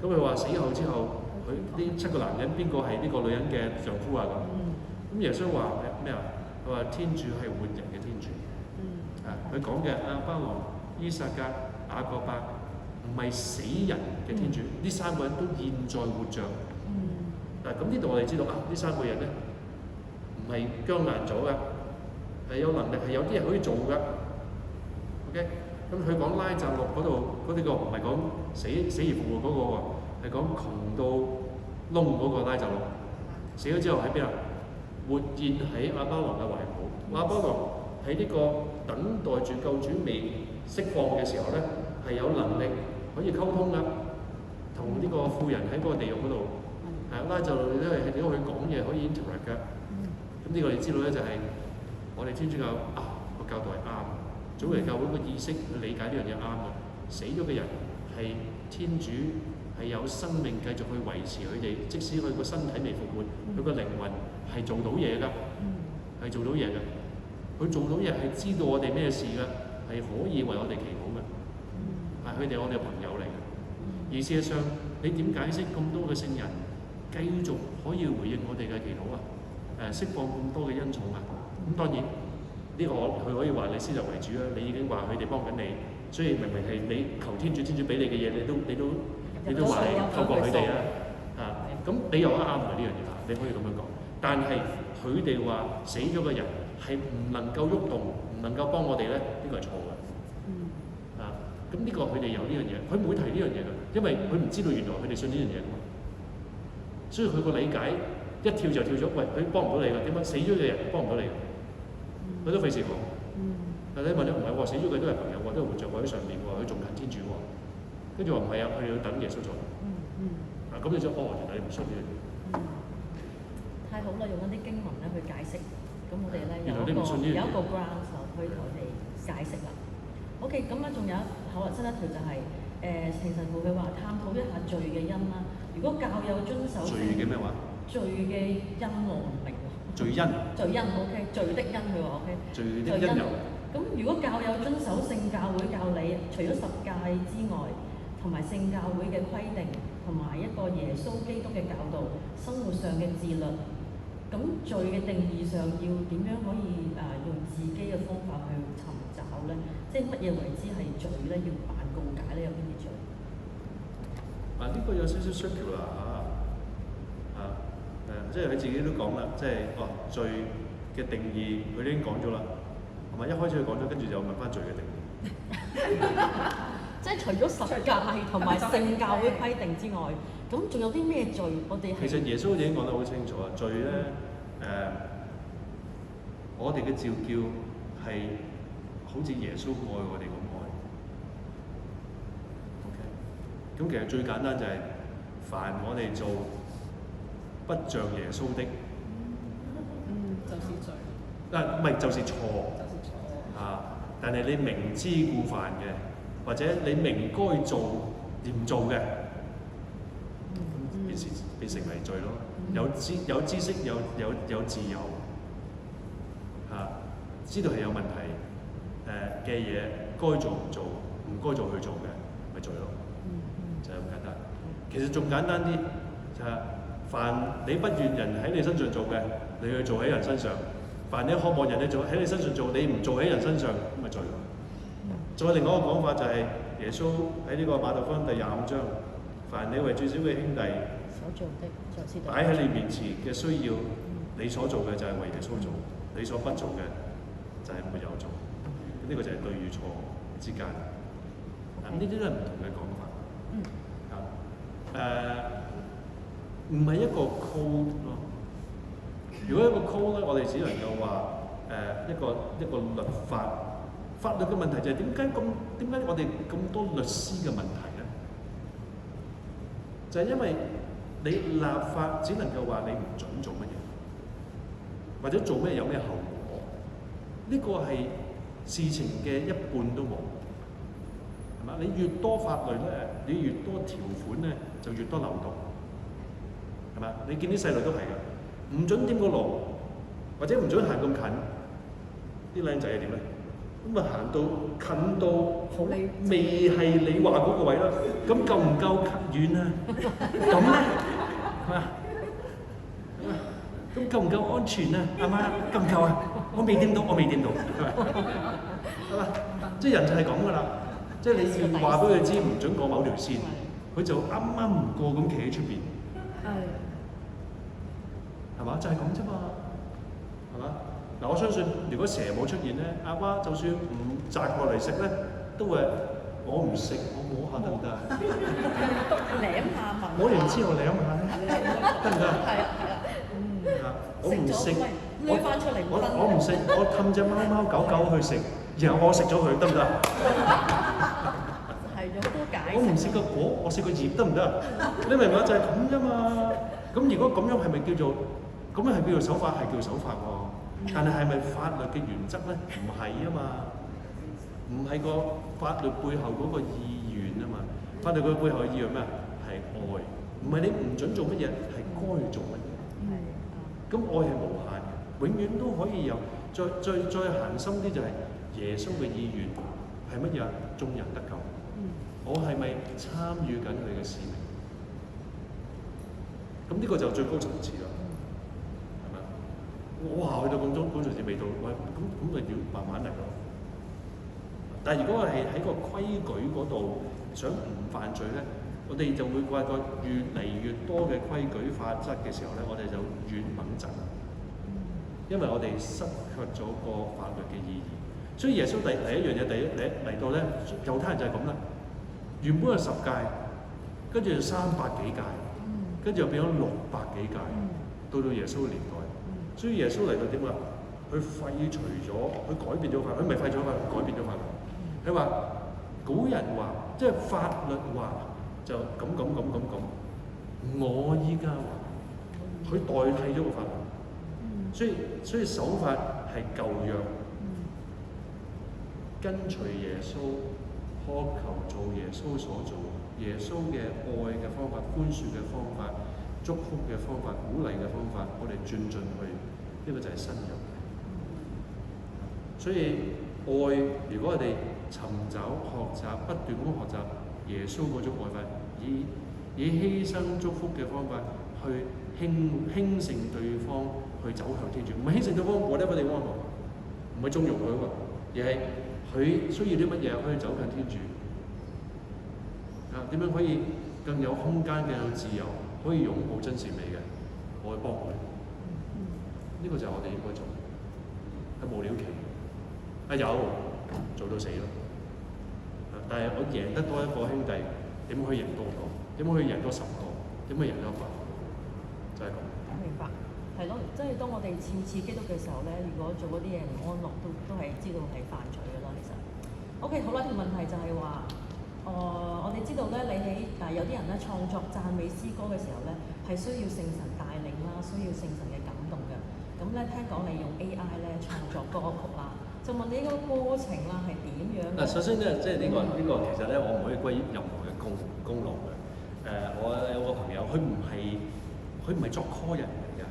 咁佢話死後之後，佢呢7個男人邊個係呢個女人嘅丈夫啊咁？咁耶穌話咩啊？佢話天主係活人嘅天主。佢講嘅亞巴郎、伊撒格、雅各伯唔係死人嘅天主，呢3個人都現在活着。咁呢度我哋知道呢3個人咧唔係僵硬咗㗎，係有能力，係有啲嘢可以做㗎。OK， 咁佢講拉撒路嗰度嗰啲個唔係講死而復活嗰個喎，係講窮到窿嗰個拉撒路，死咗之後喺邊啊？活現喺亞巴郎嘅懷抱。亞巴郎喺呢個等待住救主未釋放嘅時候咧，係有能力可以溝通㗎，同呢個婦人喺嗰個地獄嗰度，拉撒路都係點解佢講嘢可以 interact 㗎？咁呢個你知道咧，就係我哋天主教個教導係啱，早期教會個意識去理解呢樣嘢啱嘅。死咗嘅人係天主係有生命繼續去維持佢哋，即使佢個身體未復活，佢個靈魂係做到嘢㗎，係做到嘢㗎。佢做到嘢係知道我哋咩事㗎，係可以為我哋祈禱嘅，佢哋我哋嘅朋友嚟嘅。而事實上，你點解釋咁多嘅聖人繼續可以回應我哋嘅祈禱啊？釋放咁多嘅恩寵啊？咁當然呢個佢可以話你先入為主啦，你已經話佢哋幫緊你，所以明明係你求天主俾你嘅嘢，你都話係透過佢哋啊。咁你又啱嘅呢樣嘢，你可以咁樣講。但係佢哋話死咗嘅人係唔能夠喐動，唔能夠幫我哋咧，呢個係錯嘅。咁呢個佢哋有呢樣嘢，佢唔會提呢樣嘢嘅，因為佢唔知道原來佢哋信呢樣嘢嘅嘛。所以佢個理解一跳就跳咗，喂，佢幫唔到你㗎，點解死咗嘅人幫唔到你㗎？佢都費事講。但你問咧，唔係喎，死咗嘅都係朋友喎，都係活著喎，喺上邊喎，佢仲近天主喎。跟住話唔係啊，佢哋要等耶穌再來。咁你就原來你唔信呢樣嘢。太好啦，用一啲經文咧去解釋，咁我哋咧有一個 ground 就可以同佢哋解釋啦。OK， 咁仲有好新一條就係程神父佢話探討一下罪嘅因啦。如果教友遵守罪嘅咩話？罪嘅因我唔明喎。罪因 OK， 罪的因佢話 OK。罪的因由。咁如果教友遵守聖教會教理，除咗10誡之外，同埋聖教會嘅規定，同埋一個耶穌基督嘅教導，生活上嘅自律。咁罪嘅定義上要點樣可以用自己嘅方法去尋找咧？即係乜嘢為之係罪咧？要辦告解咧？有邊啲罪？呢個有少少 circular 即係佢自己都講啦，即係罪嘅定義佢已經講咗啦，同埋一開始佢講咗，跟住就問翻罪嘅定義。即係除咗10誡同埋聖教會規定之外，咁仲有啲咩罪？我哋其實耶穌已經講得好清楚啊！罪咧，我哋嘅召叫係好似耶穌愛我哋咁愛。OK，咁其實最簡單就係凡我哋做不像耶穌的，就是罪。唔係就是錯。但係你明知故犯嘅，或者你明該做唔做嘅，變成為罪咯。有知識，有自由，知道係有問題嘅嘢，該做唔做，唔該做去做嘅，咪罪咯。就係咁簡單。其實仲簡單啲，就係凡你不願人喺你身上做嘅，你去做喺人身上；凡你渴望人哋做喺你身上做，你唔做喺人身上，咁咪罪咯。再另外一個講法就係耶穌喺呢個馬太福音第25章，凡你為最小嘅兄弟所做的，就是擺喺你面前嘅需要，你所做嘅就係為耶穌做，你所不做嘅就係沒有做。呢個就係對與錯之間。呢啲都係唔同嘅講法。唔係一個 code 咯。如果一個 code 咧，我哋只能夠話一個律法。法律嘅問題就係點解我哋咁多律師嘅問題咧？就係因為你立法只能夠話你唔準做乜嘢，或者做咩有咩後果，呢個係事情嘅一半都冇，係嘛？你越多法律咧，你越多條款咧，就越多漏洞，係嘛？你見啲細路都係㗎，唔準點個路，或者唔準行咁近，啲僆仔係點咧？咁啊行到近到未係你話嗰個位啦，咁夠唔夠遠啊？咁咧係嘛？咁夠唔夠安全啊？阿媽夠唔夠啊？我未掂到，係嘛？即係人就係咁噶啦，即係你話俾佢知唔準過某條線，佢就啱啱唔過咁企喺出邊，係嘛？就係咁啫嘛，係嘛？嗱，我相信如果蛇冇出現咧，阿媽就算唔摘過嚟食咧，都會我唔食，我摸下得唔得啊？舐下聞。摸完之後舐下咧，得唔得？係啊，我唔食，攞翻出嚟我唔食，我氹隻貓貓狗狗去食，然後我食咗佢得唔得？係有好多解釋。我唔食個果，我食個葉得唔得？你明唔明啊？就係咁啫嘛。咁如果咁樣係咪叫做咁樣係叫做守法？係叫守法喎。但係咪法律嘅原則咧？唔係啊嘛，唔係個法律背後嗰個意願啊嘛。法律佢背後嘅意願咩啊？係愛，唔係你唔準做乜嘢，係該做乜嘢。咁愛係無限嘅，永遠都可以有。再行深啲就係耶穌嘅意願係乜嘢啊？眾人得救。我係咪參與緊佢嘅使命？咁呢個就最高層次啦。哇！去到咁高層次未到，喂，咁咪要慢慢嚟咯。但係如果係喺個規矩嗰度想唔犯罪咧，我哋就會發覺越嚟越多嘅規矩法則嘅時候咧，我哋就越猛震，因為我哋失卻咗個法律嘅意義。所以耶穌第一樣嘢嚟到咧，猶太人就係咁啦。原本係10誡，跟住就300幾誡，跟住又變咗600幾誡，到耶穌嘅年代。所以耶穌嚟到點啊？佢廢除咗，佢改變咗法，佢唔係廢咗法，佢改變咗法。佢話古人話，即係法律話就咁，我依家話，佢代替咗個法律。所以守法係舊約，跟隨耶穌，渴求做耶穌所做，耶穌嘅愛嘅方法、寬恕嘅方法、祝福嘅方法、鼓勵嘅方法，我哋轉進去，呢個就係新約。所以愛，如果我哋尋找、學習、不斷咁學習耶穌嗰種愛法，以犧牲祝福嘅方法去興盛對方，去走向天主，唔係興盛對方whatever they want，唔係縱容佢喎，而係佢需要啲乜嘢可以走向天主。點樣可以更有空間嘅自由，可以擁抱真善美嘅，我去幫佢。呢個就係我哋應該做，係無了期。有做到死咯。但係我贏得多一個兄弟，點可以贏多個？點可以贏多10個？點可以贏多100個？就係咁。明白，係咯，即係當我哋次基督嘅時候咧，如果做嗰啲嘢唔安樂，都係知道係犯罪嘅咯。其實，OK 好啦，條問題就係話。我哋知道咧，你喺有啲人咧創作讚美詩歌嘅時候咧，係需要聖神帶領啦，需要聖神嘅感動嘅。咁咧聽講你用 AI 咧創作歌曲啦，就問你個過程啦係點樣？嗱，首先咧，即係呢個其實咧，我唔可以歸任何嘅功勞嘅。我有個朋友，佢唔係作歌人嚟㗎，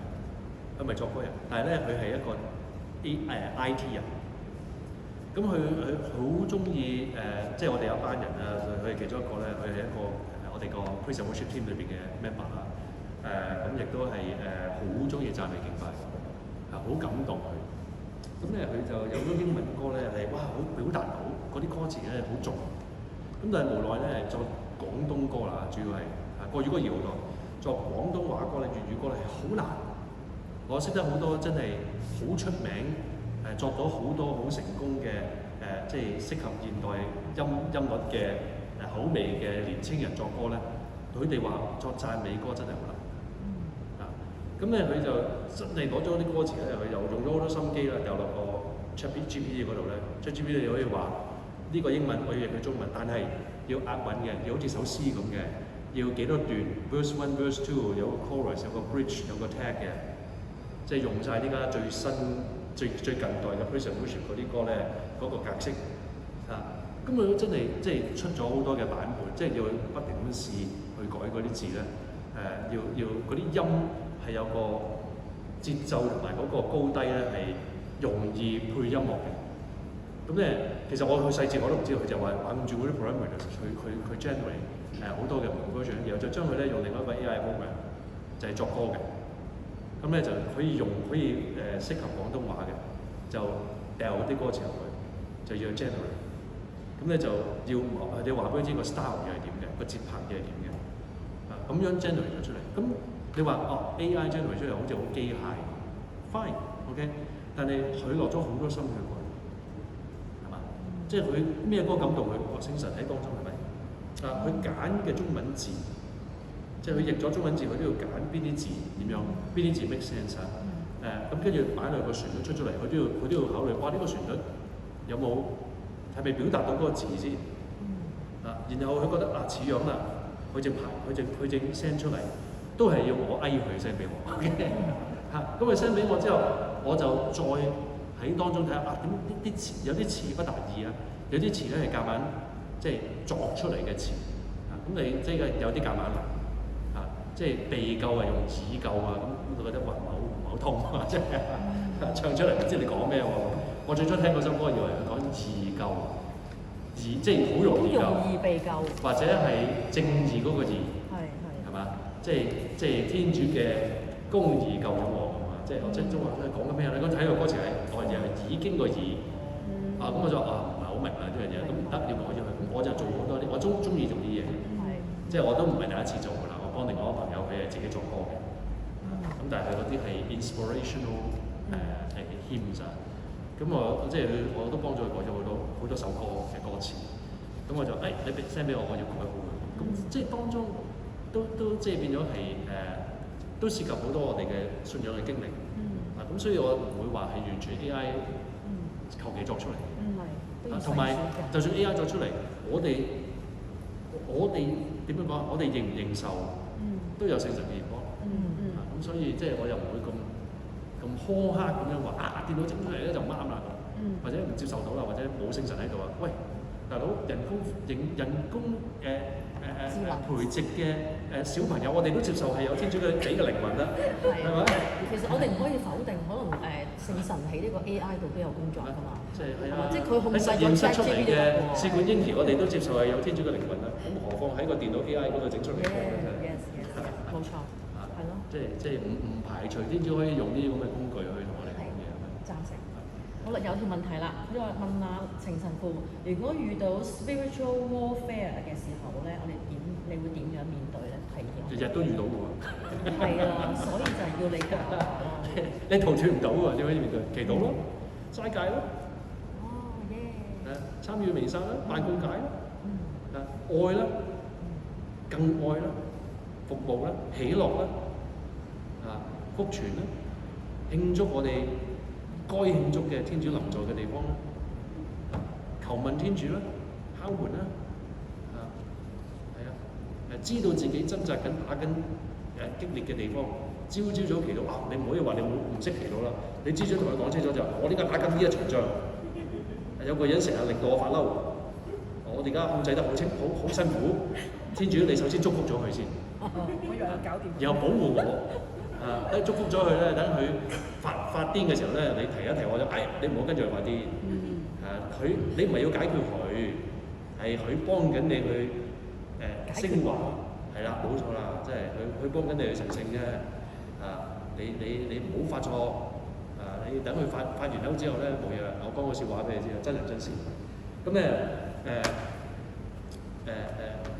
佢唔係作歌人，但係咧佢係一個IT 人。咁佢好中意即係我哋有一班人啊，佢係其中一個咧，佢係一個我哋個 Praise and Worship Team 裏邊嘅 member 啦。咁亦都係好中意讚美敬拜，好感動佢。咁咧佢就有咗英文歌咧係哇好表達到嗰啲歌詞咧好重。咁但係無奈咧作廣東歌啦，主要係國語歌易好多，作廣東話歌咧粵語歌咧係好難。我識得好多真係好出名。作咗好多好成功嘅即係適合現代音律嘅口味嘅年青人作歌咧，佢哋話作讚美歌真係好難。咁咧佢就真係攞咗啲歌詞咧，佢又用咗好多心機啦，掉落個 ChatGPT 嗰度咧，ChatGPT 你可以話呢個英文我要譯佢中文，但係要押韻嘅，要好似首詩咁嘅，要幾多段 verse one verse two 有個 chorus 有個 bridge 有個 tag 嘅，即係用晒呢家最新最近代嘅 praise and worship 嗰啲歌咧嗰個格式啊。咁佢真係即係出咗好多嘅版本，即係要不停咁試去改嗰啲字咧。要嗰啲音係有個節奏同埋嗰個高低咧係容易配音樂嘅。咁咧，其實我去細節我都唔知道，佢就話按住嗰啲 parameters 去 generate 好多嘅唔同 version，然後就將佢咧用另外一個 AI program 就係作歌嘅。咁咧就可以適合廣東話嘅，就掉啲歌詞入去，就要 generate。咁咧就要你話俾佢知個 style 又係點嘅，個節拍又係點嘅。咁樣 generate 咗出嚟，咁你話AI generate 出嚟好似好機械 ，fine，OK，但係佢落咗好多心血去，係嘛？即係佢咩歌感動佢，聖神喺當中係咪？佢揀嘅中文字，即係佢譯咗中文字，佢都要揀邊啲字點樣，邊啲字 make sense 啊？咁跟住擺落個旋律出咗嚟，佢都要考慮，哇！呢個旋律有冇係咪表達到嗰個字先？然後佢覺得似樣啦。佢正 send 出嚟，都係要我佢 send 俾我。咁佢 send 俾我之後，我就再喺當中睇下點啲詞有啲詞不達意啊，有啲詞咧係夾硬即係作出嚟嘅詞。咁你即係有啲夾硬嚟即係被救用自救啊，咁我覺得唔係好通啊，即係唱出嚟唔知你講咩喎。我最初聽嗰首歌以為佢講自救。即係好容易被救，或者係正義嗰個義，係嘛？即係天主嘅公義救咗我，係嘛？即係中文講緊咩咧？你睇個歌詞係已經個義，咁我就唔係好明啦呢樣嘢，咁得要改咗佢，咁我就做好多啲，我中意做啲嘢，即係我都唔係第一次做㗎啦，我幫另外一個朋友佢係自己做歌嘅，咁但係佢嗰啲係 inspirational hymns 啊。咁我即係我都幫咗佢改咗好多首歌嘅歌詞，咁我就你 send 俾我，我要改好佢。咁即係當中都即係變咗係都涉及好多我哋嘅信仰嘅經歷。咁所以我唔會話係完全 AI 求其作出嚟。同埋就算 AI 作出嚟，我哋點樣講？我哋認唔認受都有聖神嘅眼光。咁所以即係我又唔會咁苛刻咁樣話電腦整出嚟咧就唔啱啦，或者唔接受到啦，或者冇聖神喺度啊！喂，大佬人工培植嘅小朋友，我哋都接受係有天主嘅俾嘅靈魂啦，係咪？其實我哋唔可以否定，可能聖神喺呢個 AI 度都有工作㗎嘛。即係佢控制咗 ChatGPT 嘅試管嬰兒，我哋都接受係有天主嘅靈魂啦。咁何況喺個電腦 AI 嗰度整出嚟嘅咧？冇錯。係咯，即係唔排除天主可以用呢啲咁嘅工具去同我哋講嘢，係咪？贊成。好啦，有條問題啦，因為問下程神父，如果遇到 spiritual warfare 嘅時候咧，你會點樣面對咧？日日都遇到嘅喎。係啊，所以就係要你教咯。你逃脫唔到喎，點可以面對？祈禱咯，齋戒咯。參與彌撒啦，辦告解啦。愛啦，更愛啦。服務啦，喜樂啦，福傳啦，慶祝我哋該慶祝嘅天主臨在嘅地方啦，求問天主啦，敲門啦，知道自己掙扎緊打緊激烈嘅地方，朝早祈禱你唔可以話你唔識祈禱啦，你朝早同佢講清楚就我點解打緊呢一場仗，有個人成日令到我發嬲，我哋而家控制得好辛苦，天主你首先祝福咗佢先。我以為搞掂。然後保護我，祝福咗佢咧，等佢發癲嘅時候咧，你提一提我就，你唔好跟住佢發癲。你唔係要解決佢，係佢幫緊你去升華，係啦，冇錯啦，即係佢幫緊你去成聖啫。你唔好發錯，你等佢發完嬲之後咧冇嘢啦，我講個笑話俾你知啊，真人真事。咁咧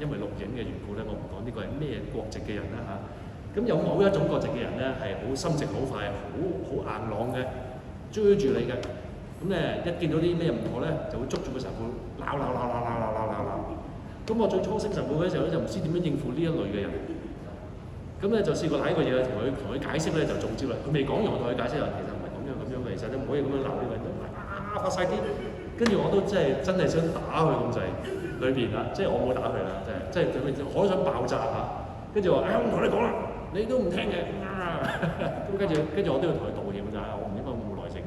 因為錄影嘅緣故咧，我唔講呢個係咩國籍嘅人啦咁有某一種國籍嘅人咧係好心直好快，好硬朗嘅，追住你嘅。咁咧一見到啲咩唔妥咧，就會捉住個神父鬧。咁我最初升神父嘅時候咧，就唔知點樣應付呢一類嘅人。咁咧就試過揦個嘢同佢解釋咧，就中招啦。佢未講完，我同佢解釋話其實唔係咁樣嘅，其實你唔可以咁樣鬧呢個人，發晒癲。跟住我都真係想打佢咁滯，裏邊啦，即係我冇打佢啦，即係佢我都想爆炸嚇。跟住話我唔同你講啦，你都唔聽嘅咁跟住我都要同佢道歉㗎，我唔應該冇耐性。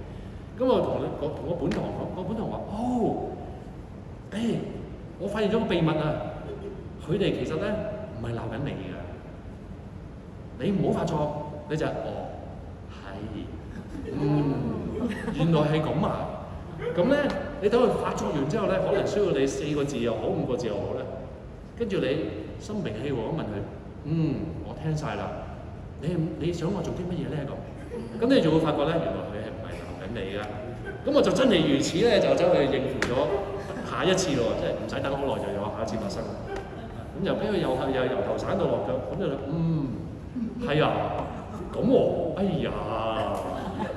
咁我同我本堂講，我本堂話我發現咗個秘密啊！佢哋其實咧唔係鬧緊你㗎，你唔好發錯，你就係原來係咁啊！咁咧，你等佢發作完之後咧，可能需要你4個字又好5個字又好咧，跟住你心平氣和咁問佢，我聽晒啦，你想我做啲乜嘢咧咁？咁你就會發覺咧，原來佢係唔係鬧緊你㗎？咁我就真係如此咧，就走去應付咗下一次咯，即係唔使等好耐就有下一次發生。咁由跟住又由頭散到落腳，咁就係啊，咁喎，哎呀，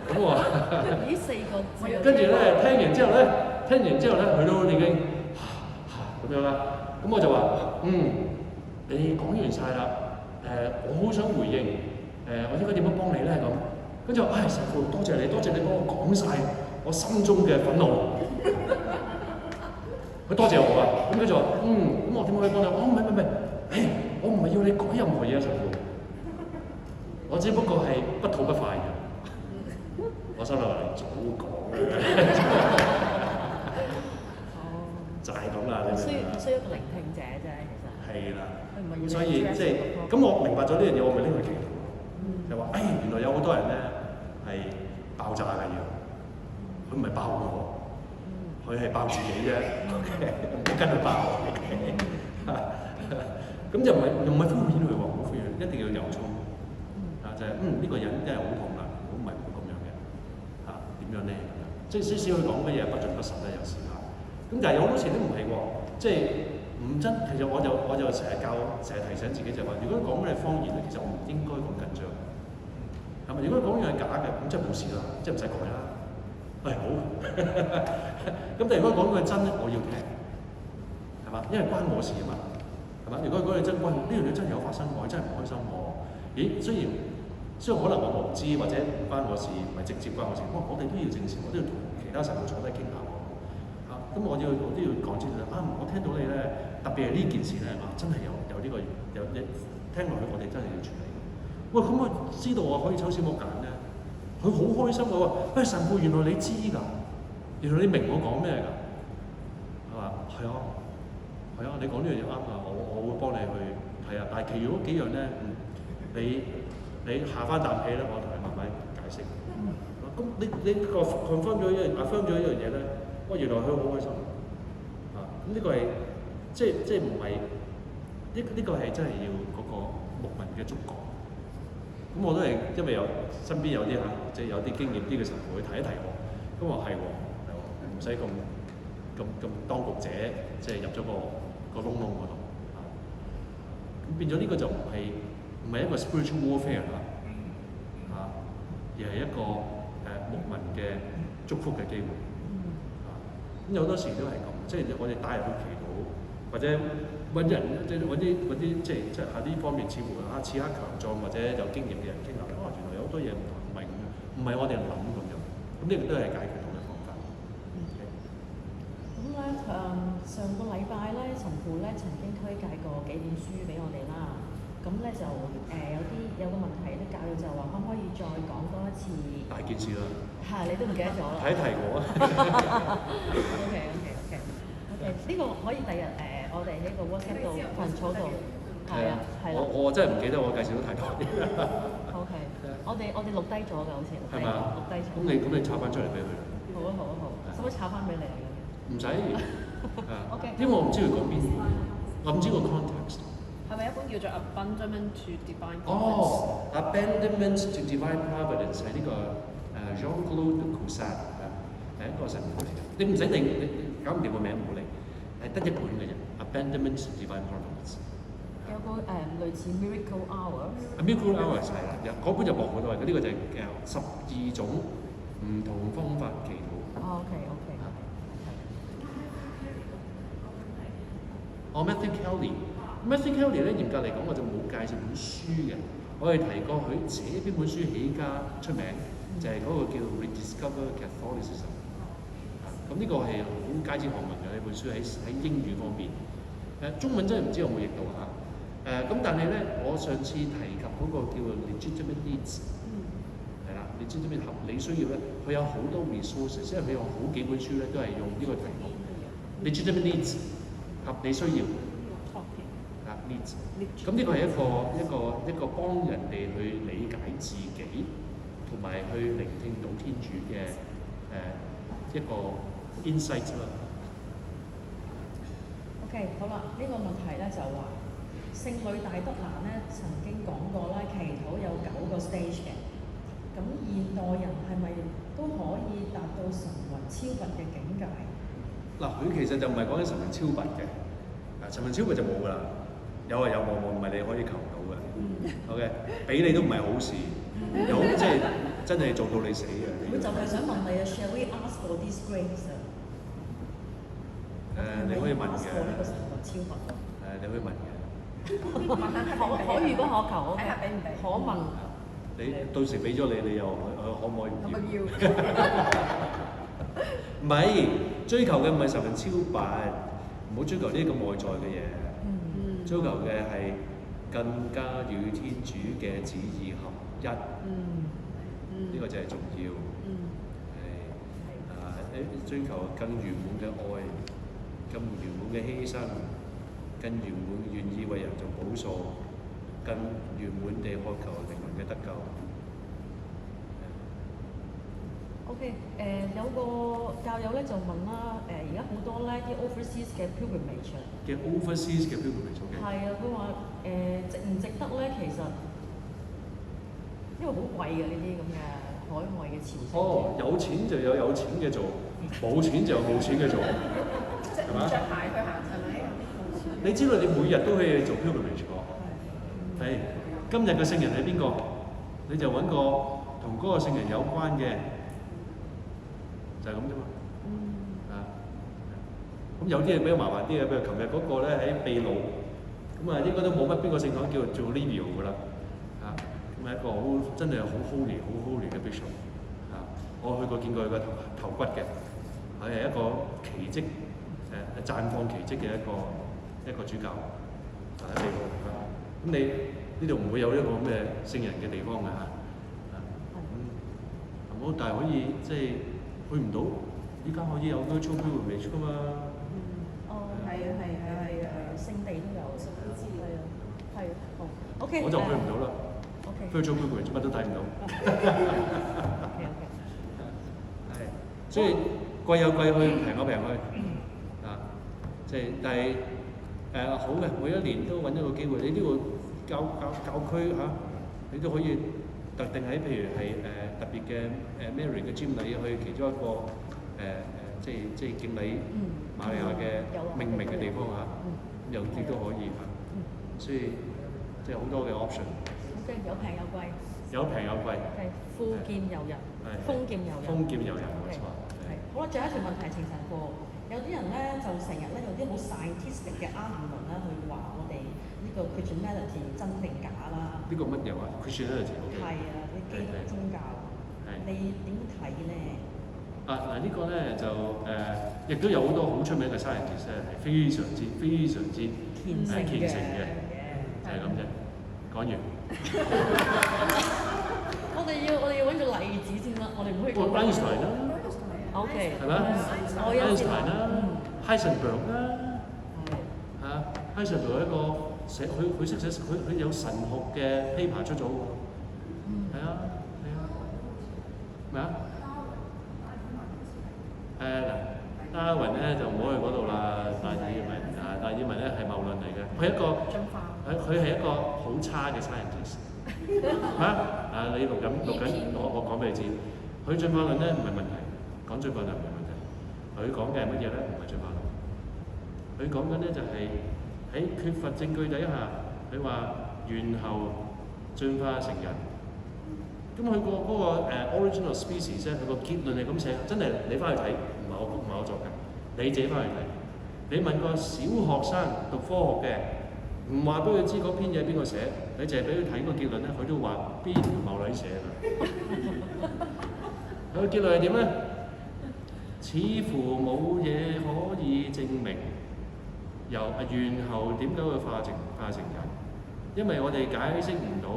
咁喎。呢4個字。跟住咧，聽完之後咧，佢都已經咁樣啦。咁我就話，你講完晒啦，我好想回應，我應該點樣幫你咧咁？跟住話，神父，多謝你幫我講晒我心中嘅憤怒。佢多謝我啊，咁佢就話，咁我點可以幫你？唔係，我唔係要你改任何嘢啊，神父，我只不過係不吐不快嘅。我心諗話你早講就係咁啦，你需要一個聆聽者啫，其實。係啦。佢唔係要你所以即係咁，我明白咗呢樣嘢，我咪拎佢祈禱。就話原來有好多人咧係爆炸嘅要，佢唔係爆我，佢係爆自己啫。唔好跟佢爆。咁就唔係敷衍佢喎，唔好敷衍，一定要由衷。就係呢個人真係好痛啊，唔係咁樣嘅。點樣咧？即係少少佢講嘅嘢不盡不實咧，有時候。咁但係有好多時都唔係喎，即係唔真。其實我就成日提醒自己就係話，如果講嘅係謊言咧，其實我唔應該咁緊張。係咪？如果講嘢係假嘅，咁即係冇事啦，即係唔使改啦。好。咁但係如果講嘅係真咧，我要聽，係嘛？因為關我事啊嘛，係嘛？如果講嘅真，呢樣嘢真係有發生，我真係唔開心喎。咦？雖然可能我無知或者唔關我事，唔係直接關我事，我哋都要正視，我都要同其他神父坐低傾下喎。咁我都要講清楚我聽到你咧，特別係呢件事咧，真係有呢個聽落去，我哋真係要處理。喂，咁佢知道我可以抽絲剝繭咧，佢好開心嘅喎。神父，原來你知㗎，原來你明我講咩㗎？係嘛？係啊，你講呢樣嘢啱啊，我會幫你去睇啊。但係其餘嗰幾樣咧，你下翻啖氣咧，我同你慢慢解釋。咁你個 confirm 咗affirm咗一樣嘢咧，原來佢好開心。咁呢個係即係唔係呢個係真係要嗰個牧民嘅觸覺。咁我都係因為身邊有啲即係有啲經驗啲嘅神父去提一提我。咁我係唔使咁當局者，即係入咗個窿嗰度。咁變咗呢個就唔係一個 spiritual warfare 啦，而係一個牧民嘅祝福嘅機會。咁有好多時都係咁，即係我哋帶入去祈禱，或者揾人，即係揾啲即係喺呢方面似乎似刻強壯或者有經驗嘅人傾下，原來有好多嘢唔係咁樣，唔係我哋諗咁樣。咁呢個都係解決到嘅方法。咁咧上個禮拜咧，神父咧曾經推介過幾本書俾我哋啦。咁咧就有個問題咧，教育就話可唔可以再講多一次？大件事啦。你都唔記得咗啦。提我啊。OK，呢個可以第日我哋喺個 WhatsApp 度群組度。係啦。我真係唔記得，我介紹得太多。OK，我哋錄低咗㗎，好似錄低咗。咁你抄翻出嚟俾佢。好啊。使唔使抄翻俾你啊？唔使。OK。因為我唔知佢講邊，我唔知個 context。係咪一本叫做 Abandonment to Divine Providence？ Abandonment to Divine Providence 係呢個Jean-Claude de Caussade 係一個神父嚟嘅。你唔使你搞唔掂個名唔好理，係得一本嘅啫。Abandonment to Divine Providence。有個類似 Miracle Hours。Miracle Hours 係啦，嗰本就薄好多嘅，呢個就係12種唔同方法祈禱。OK。Matthew Kelly。Matthew Kelly 咧，嚴格嚟講，我就冇介紹本書嘅。我係提過佢寫邊本書起家出名，就係嗰個叫 Rediscover Catholicism。咁呢個係好街知巷聞嘅呢本書喺英語方面。中文真係唔知有冇譯到嚇。咁但係咧，我上次提及嗰個叫做 legitimate needs，係啦，legitimate 合理需要咧，佢有好多 resources，因為佢有好幾本書咧都係用呢個題目 legitimate needs 合理需要。needs， 咁呢個係一個幫人哋去理解自己，同埋去聆聽到天主嘅一個 insight 啦。OK， 好啦，呢個問題咧就話聖女大德蘭咧曾經講過啦，祈禱有9個 stage 嘅。咁現代人係咪都可以達到神魂超拔嘅境界？嗱，佢其實就唔係講緊神魂超拔嘅，神魂超拔就冇㗎啦。有啊有冇冇，唔係你可以求到嘅。OK， 俾你都唔係好事，有即係真係做到你死嘅。佢就係想問你啊 ，Shall we ask for this grace 啊？你可以問嘅。呢個神魂超拔你可以問嘅。可遇不可求，睇下俾唔俾？可問。你到時俾咗你，你又可唔可以唔要？唔係，追求嘅唔係神魂超拔，唔好追求呢啲咁外在嘅嘢。追求嘅係更加與天主嘅旨意合一。呢個就係重要。追求更圓滿嘅愛，更圓滿嘅犧牲，更圓滿願意為人做補贖，更圓滿地渴求靈魂嘅得救。OK， 有個教友咧就問啦，而家好多咧啲 overseas 嘅 pilgrimage 嘅 overseas 嘅 pilgrimage 嘅。係啊，佢話值唔值得咧？其實因為好貴嘅呢啲咁嘅海外嘅朝聖。哦，有錢就有有錢嘅做，冇錢就有冇錢嘅做，係嘛？着鞋去行係咪？你知道你每日都可以做 pilgrimage 喎。係，今日嘅聖人係邊個？你就揾個同嗰個聖人有關嘅。就係咁啫嘛。咁有啲嘢比較麻煩啲嘅，譬如琴日嗰個咧喺秘魯，咁應該都冇乜邊個聖堂叫做 Livio 㗎啦。咁係一個好真係好 holy 嘅 bishop。我去過見過佢個頭骨嘅，佢係一個奇蹟綻放奇蹟嘅一個主教，喺秘魯。咁你呢度唔會有一個咁嘅聖人嘅地方㗎嚇。好，但係可以即係。去唔到，依家可以有 virtual pilgrimage 㗎嘛？係啊，聖地都有，係啊，好 OK。我就去唔到啦。OK。virtual pilgrimage 乜都睇唔到。OK。係，所以貴有貴去，平有平去。即係但係好嘅，每一年都揾一個機會，你呢個教區你都可以。特定喺譬如係特別嘅Mary 嘅瞻禮去其中一個即係敬禮瑪利亞嘅命名嘅地方有啲都可以所以即係好多嘅 option。OK， 有平有貴。有平有貴。係富儉由人，豐儉由人。豐儉由人，冇錯。係。好啦，最後一條問題，程神父，有啲人咧就成日咧用啲好 scientific 嘅 argument 咧去話我哋呢個 Christianity 真定假啦。呢個乜嘢話 Christianity？係啊，啲基督宗教，你點睇咧？呢個咧就亦都有好多好出名嘅 scientist 係非常之虔誠嘅，就係咁啫。講完。我哋要揾個例子先啦，我哋唔可以講。Einstein 啦。OK。係咪？Einstein 啦 ，Heisenberg 啦。Heisenberg 一個佢識寫佢有神學嘅 paper 出咗喎。係啊。咩啊？Darwin 咧就唔好去嗰度啦。達爾文咧係謬論嚟嘅，佢係一個好差嘅 scientist。你錄緊，我講俾你知，佢進化論咧唔係問題，講進化論唔係問題。佢講嘅係乜嘢咧？唔係進化論。佢講緊咧就係喺缺乏證據底下，佢話猿猴進化成人。咁佢嗰個original species 咧，佢個結論係咁寫，真係你翻去睇，唔係我作嘅，你自己翻去睇。你問個小學生讀科學嘅，唔話俾佢知嗰篇嘢邊個寫，你淨係俾佢睇個結論咧，佢都話邊條某女寫㗎。佢個結論係點咧？似乎冇嘢可以證明猿猴點解會化成人，因為我哋解釋唔到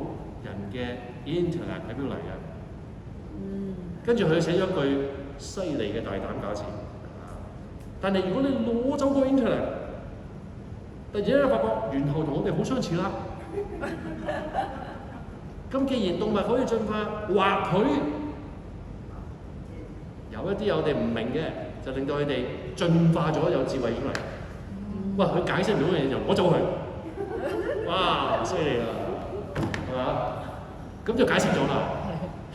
人嘅 intellect 喺邊度嚟嘅。跟住佢寫咗句犀利嘅大膽假設，但係如果你攞走個 intellect， 突然間發覺猿猴同我哋好相似啦。咁既然動物可以進化，或許有一啲我哋唔明嘅，就令到佢哋進化咗有智慧出嚟。哇！佢解釋唔到嘅嘢就攞走佢，哇！犀利啦，係嘛？咁就解釋咗啦。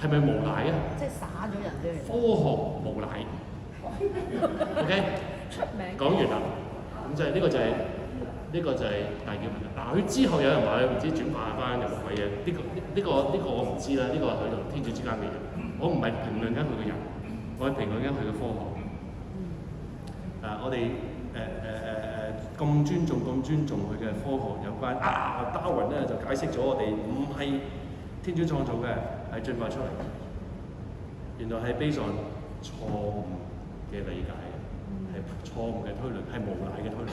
係咪無賴啊？即係耍咗人啫。科學無賴。OK， 講完啦。咁就係呢個就係大叫問題。嗱，佢之後有人話佢唔知轉化翻又乜鬼嘢？呢個我唔知啦。呢個係佢同天主之間嘅嘢。我唔係評論緊佢嘅人，我係評論緊佢嘅科學。我哋咁尊重佢嘅科學有關Darwin 咧就解釋咗我哋唔係天主創造嘅，係進化出嚟。原來係 based on 錯誤嘅理解，係錯誤嘅推論，係無賴嘅推論。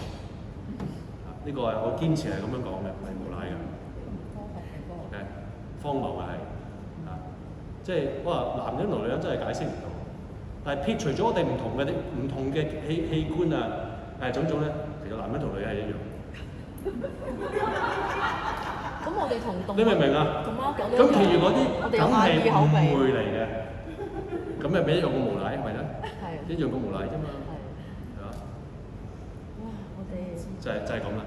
呢個係我堅持係咁樣講嘅，係無賴嘅。科學荒謬嘅係即係男人同女人真係解釋唔到。但係撇除咗我哋唔同嘅器官種種咧，其實男人同女人係一樣。咁我哋同動物，你明唔明啊？同貓狗都咁其餘嗰啲梗係誤口鼻會嚟嘅，咁咪俾一樣個無賴，係咪咧？係一樣個無賴啫嘛，係嘛？哇！我哋就係咁啦，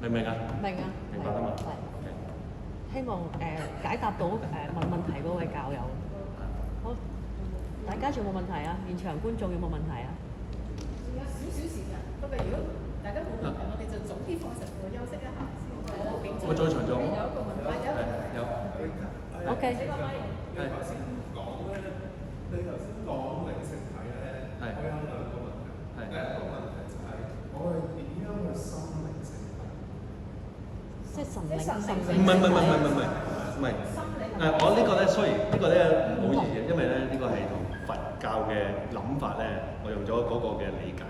明唔明啊？明啊，明白啊嘛。希望解答到問題嗰位教友。好，大家仲有冇問題啊？現場觀眾有冇問題啊？仲有少少時間，不過如果大家冇問題，我哋就早啲放神父休息一下先。我再長咗。有一個問題，有。OK。你頭先講靈性體咧，我有兩個問題。第一個問題就係我哋點樣去心靈性體？即係神靈唔係。我呢個咧，雖然呢個咧唔好意思，因為咧呢個係同佛教嘅諗法咧，我用咗嗰個嘅理解。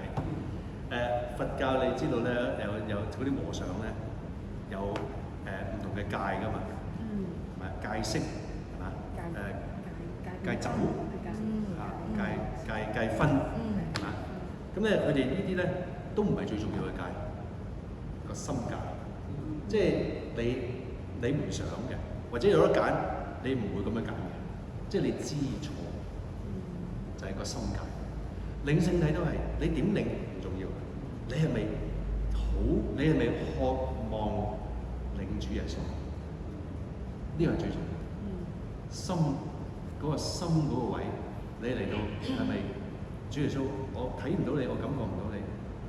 佛教你知道咧，有嗰啲和尚咧，有唔同嘅戒㗎嘛，係咪戒色係嘛？戒酒戒分係嘛？咁咧佢哋呢啲咧都唔係最重要嘅戒，個心戒，即係你唔想嘅，或者有得揀，你唔會咁樣揀嘅，即係你知錯，就係個心戒。領聖體都係，你點領唔重要，你係咪渴望領主耶穌？呢個係最重要。心嗰個心嗰個位，你嚟到係咪主耶穌？我睇唔到你，我感覺唔到你。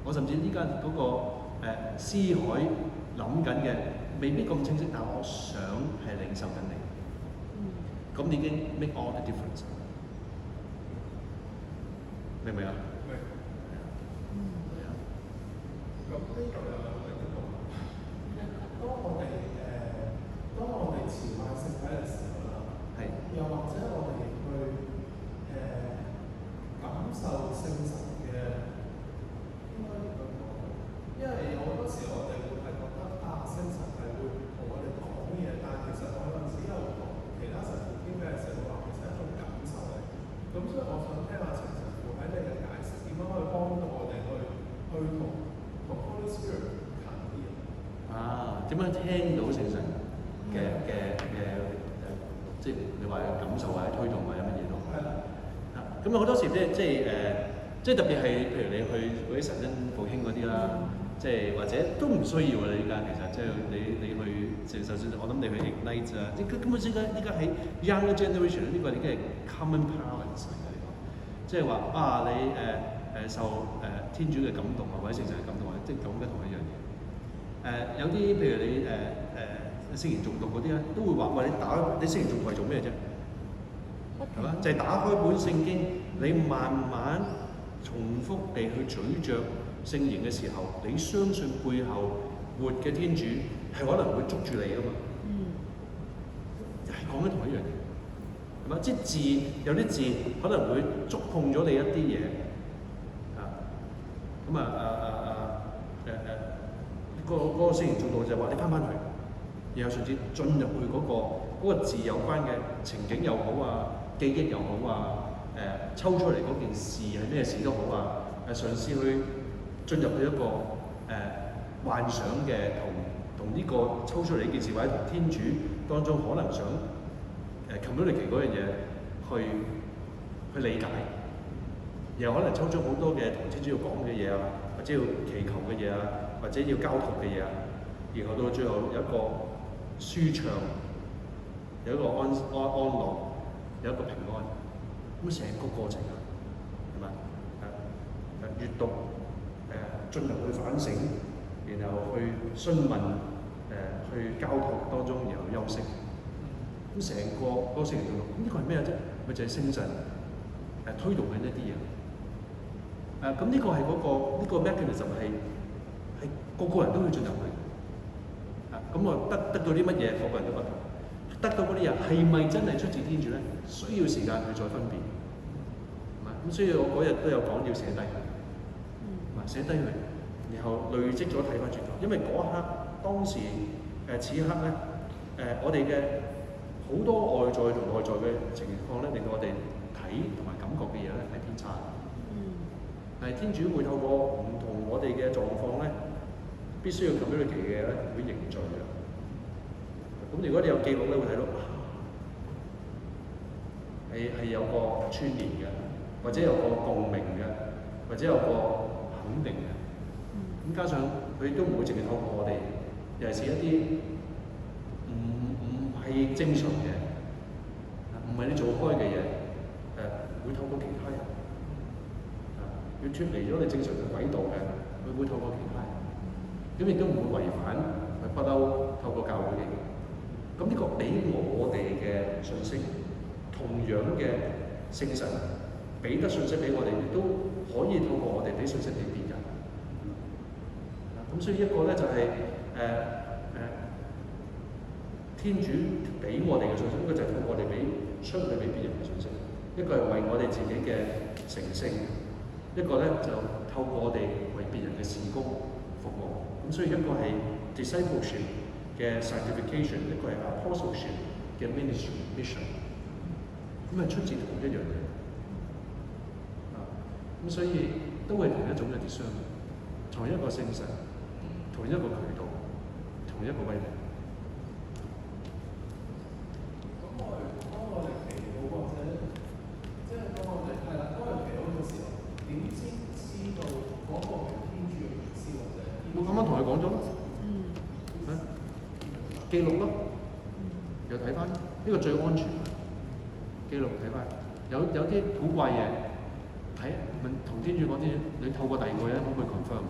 我甚至依家嗰個思海諗緊嘅，未必咁清晰，但我想係領受緊你。咁已經 make all the difference。明唔明啊？明。咁呢度有另一個問題。當我哋朝拜聖體嘅時候啦，又或者我哋去感受聖神嘅，應該點樣講？因為有好多時我哋會係覺得聖神係會同我哋講嘢，但係其實我有陣時又同其他神父傾偈嘅時候話，其實係一種感受嚟。咁所以我想聽下陳神父喺你嘅解釋，點樣可以幫到我哋去同 Holy Spirit 近啲點樣聽到聖神嘅即係你話感受或者推動或者乜嘢都係啦。咁好多時即係特別係譬如你去嗰啲神恩復興嗰啲啦，即係或者都唔需要啊！你依家其實即係你去就算我諗你去 Ignite 啊，即根本依家喺 Younger Generation 呢個已經係 common parents 嚟嘅。即係話你受天主嘅感動啊，或者聖神嘅感動啊，即係講緊同一樣嘢。有啲譬如你聖言誦讀嗰啲咧，都會話你聖言誦讀係做咩啫？係嘛？就係打開本聖經，你慢慢重複地去咀嚼聖言嘅時候，你相信背後活嘅天主係可能會捉住你㗎嘛？係講緊同一樣嘢，係咪？嘛？即係字有啲字可能會觸碰咗你一啲嘢啊。咁嗰個聖言做到就係話你翻去，然後甚至進入去嗰個字有關嘅情景又好啊，記憶又好啊，抽出嚟嗰件事係咩事都好啊，嘗試去進入去一個幻想嘅同呢個抽出嚟呢件事，或者同天主當中可能想communicate 嗰樣嘢去理解，然後可能抽出好多嘅同天主要講嘅嘢啊，或者要祈求嘅嘢啊，或者要交託嘅嘢啊，然後到最後有一個舒暢，有一個安樂，有一個平安，咁成個過程啊，係咪？閱讀進入去反省，然後去詢問，去交託當中，然後休息。咁成個嗰個聖言做到，咁呢個係咩啫？咪就係聖神推動緊一啲嘢。咁呢個係呢個 mechanism 係個個人都會進入去。咁我得到啲乜嘢，個個人都不同。得到嗰啲人係咪真係出自天主咧？需要時間去再分辨。咁所以我嗰日都有講要寫低佢，寫低佢，然後累積咗睇翻轉頭。因為嗰一刻當時此刻咧，我哋嘅好多外在同內在嘅情況咧，令到我哋睇同埋感覺嘅嘢咧係偏差。但係天主會透過唔同我哋嘅狀況咧，必須要 communicate 嘅嘢咧，會凝聚嘅。咁如果你有記錄咧，會睇到係有個串聯嘅，或者有個共鳴嘅，或者有個肯定嘅。咁加上佢都唔會淨係透過我哋，尤其是一啲唔係正常嘅，唔係你做開嘅嘢，會透過其他人，要脫離咗你正常嘅軌道嘅，佢會透過其他人，咁亦都唔會違反不嬲透過教會嘅。咁呢個俾我哋嘅信息，同樣嘅聖神俾得信息俾我哋，亦都可以透過我哋俾信息俾別人。咁所以一個咧就係天主俾我哋嘅信息，一個就係透過我哋俾出去俾別人嘅信息，一個係為我哋自己嘅成聖，一個咧就透過我哋為別人嘅事工服務。咁所以一個係 discipleship 嘅 sanctification， 一個係 apostleship 嘅 ministry mission， 咁係出自同一樣嘢。咁所以都係同一種嘅 discernment， 同一個聖神，同一個渠道，同一個威力。當我哋祈禱或者即係當我哋係啦，當我哋祈禱嘅時候，點先知道嗰個係天主嘅意思或者？我啱啱同佢講咗咯，記錄咯，又睇翻呢個最安全，記錄睇翻，有啲古怪嘢睇問同天主講啲，你透過第二個人可唔可以 confirm？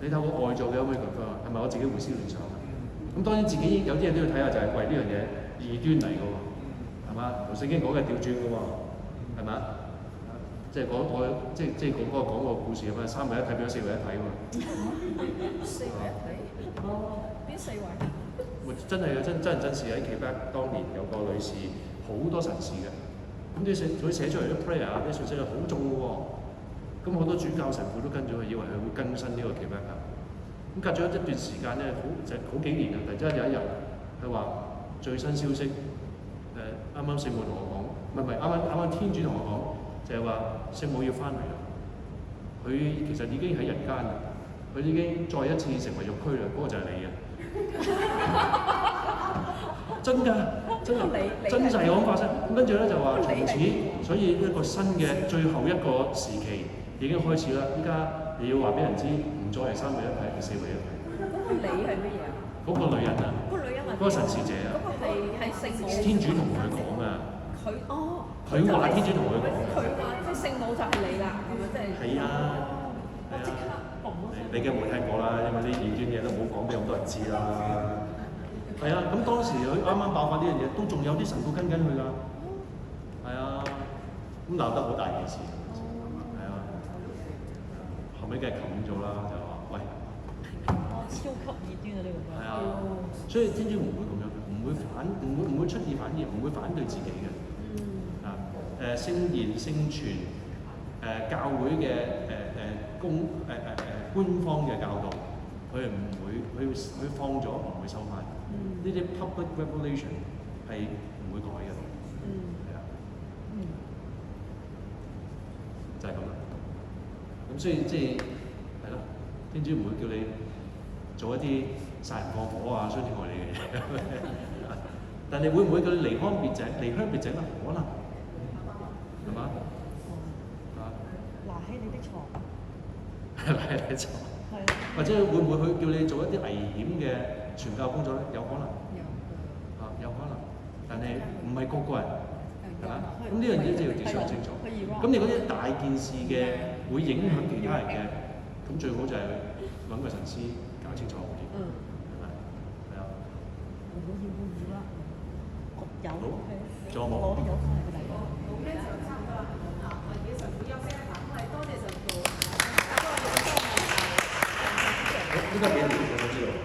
你透過外做嘅可唔可以 confirm？係咪我自己胡思亂想？咁當然自己有啲嘢都要睇下，就係喂呢樣嘢異端嚟嘅喎，係嘛？同聖經講嘅調轉嘅喎，係咪？即係即係嗰個講個故事咁啊，3位一體變咗4位一體喎。4位一體？邊4位？真係嘅真人真事喺祈北當年有個女士好多神事嘅，咁佢寫出嚟啲 prayer 啲信息係好重嘅喎，咁好多主教神父都跟咗佢，以為佢會更新呢個祈北教。咁隔咗一段時間咧，好幾年啊，突然之間有一日，佢話最新消息，啱啱聖母同我講，唔係啱啱天主同我講，就係話聖母要翻嚟啦。佢其實已經喺人間啦，佢已經再一次成為肉軀啦，嗰個就係你啊！真㗎，真就係咁發生。咁跟住咧就話從此，所以一個新嘅最後一個時期已經開始啦。依家你要話俾人知，唔再係3位一體，係4位一體。嗰個你係乜嘢啊？嗰個女人啊，嗰個神事者啊，嗰個係聖母。天主同佢講啊。佢話天主同佢講。佢話即係聖母就係你啦，係咪即係？係啊。我即刻嘣咯！你梗冇聽過啦，因為啲異端嘢都唔好講俾咁多人知啦。係啊，咁當時佢啱啱爆發呢樣嘢，都仲有啲神父跟緊佢㗎。係啊，咁鬧得好大件事。係啊，後尾梗係冚咗啦，就話喂。超級異端啊！呢個係啊，所以天主唔會咁樣，唔會出爾反爾，唔會反對自己嘅。聖言聖傳教會嘅官方嘅教導，佢係唔會佢放咗唔會收翻。呢啲 public revelation 係唔會改嘅。係啊。就係咁啦。咁所以即係係咯，天主唔會叫你做一啲殺人放火啊、傷天害理嘅嘢。但你會唔會叫你離鄉別井？離鄉別井啊，可能係嘛？拿起你的床。拿起你的床。或者會唔會去叫你做一啲危險嘅傳教工作咧？有可能。有可能。但係唔係個人，係嘛？咁呢樣嘢真係要想清楚。咁你嗰啲大件事嘅會影響其他人嘅，咁最好就係揾個神師搞清楚好啲。係咪？係啊。有。仲有冇？有。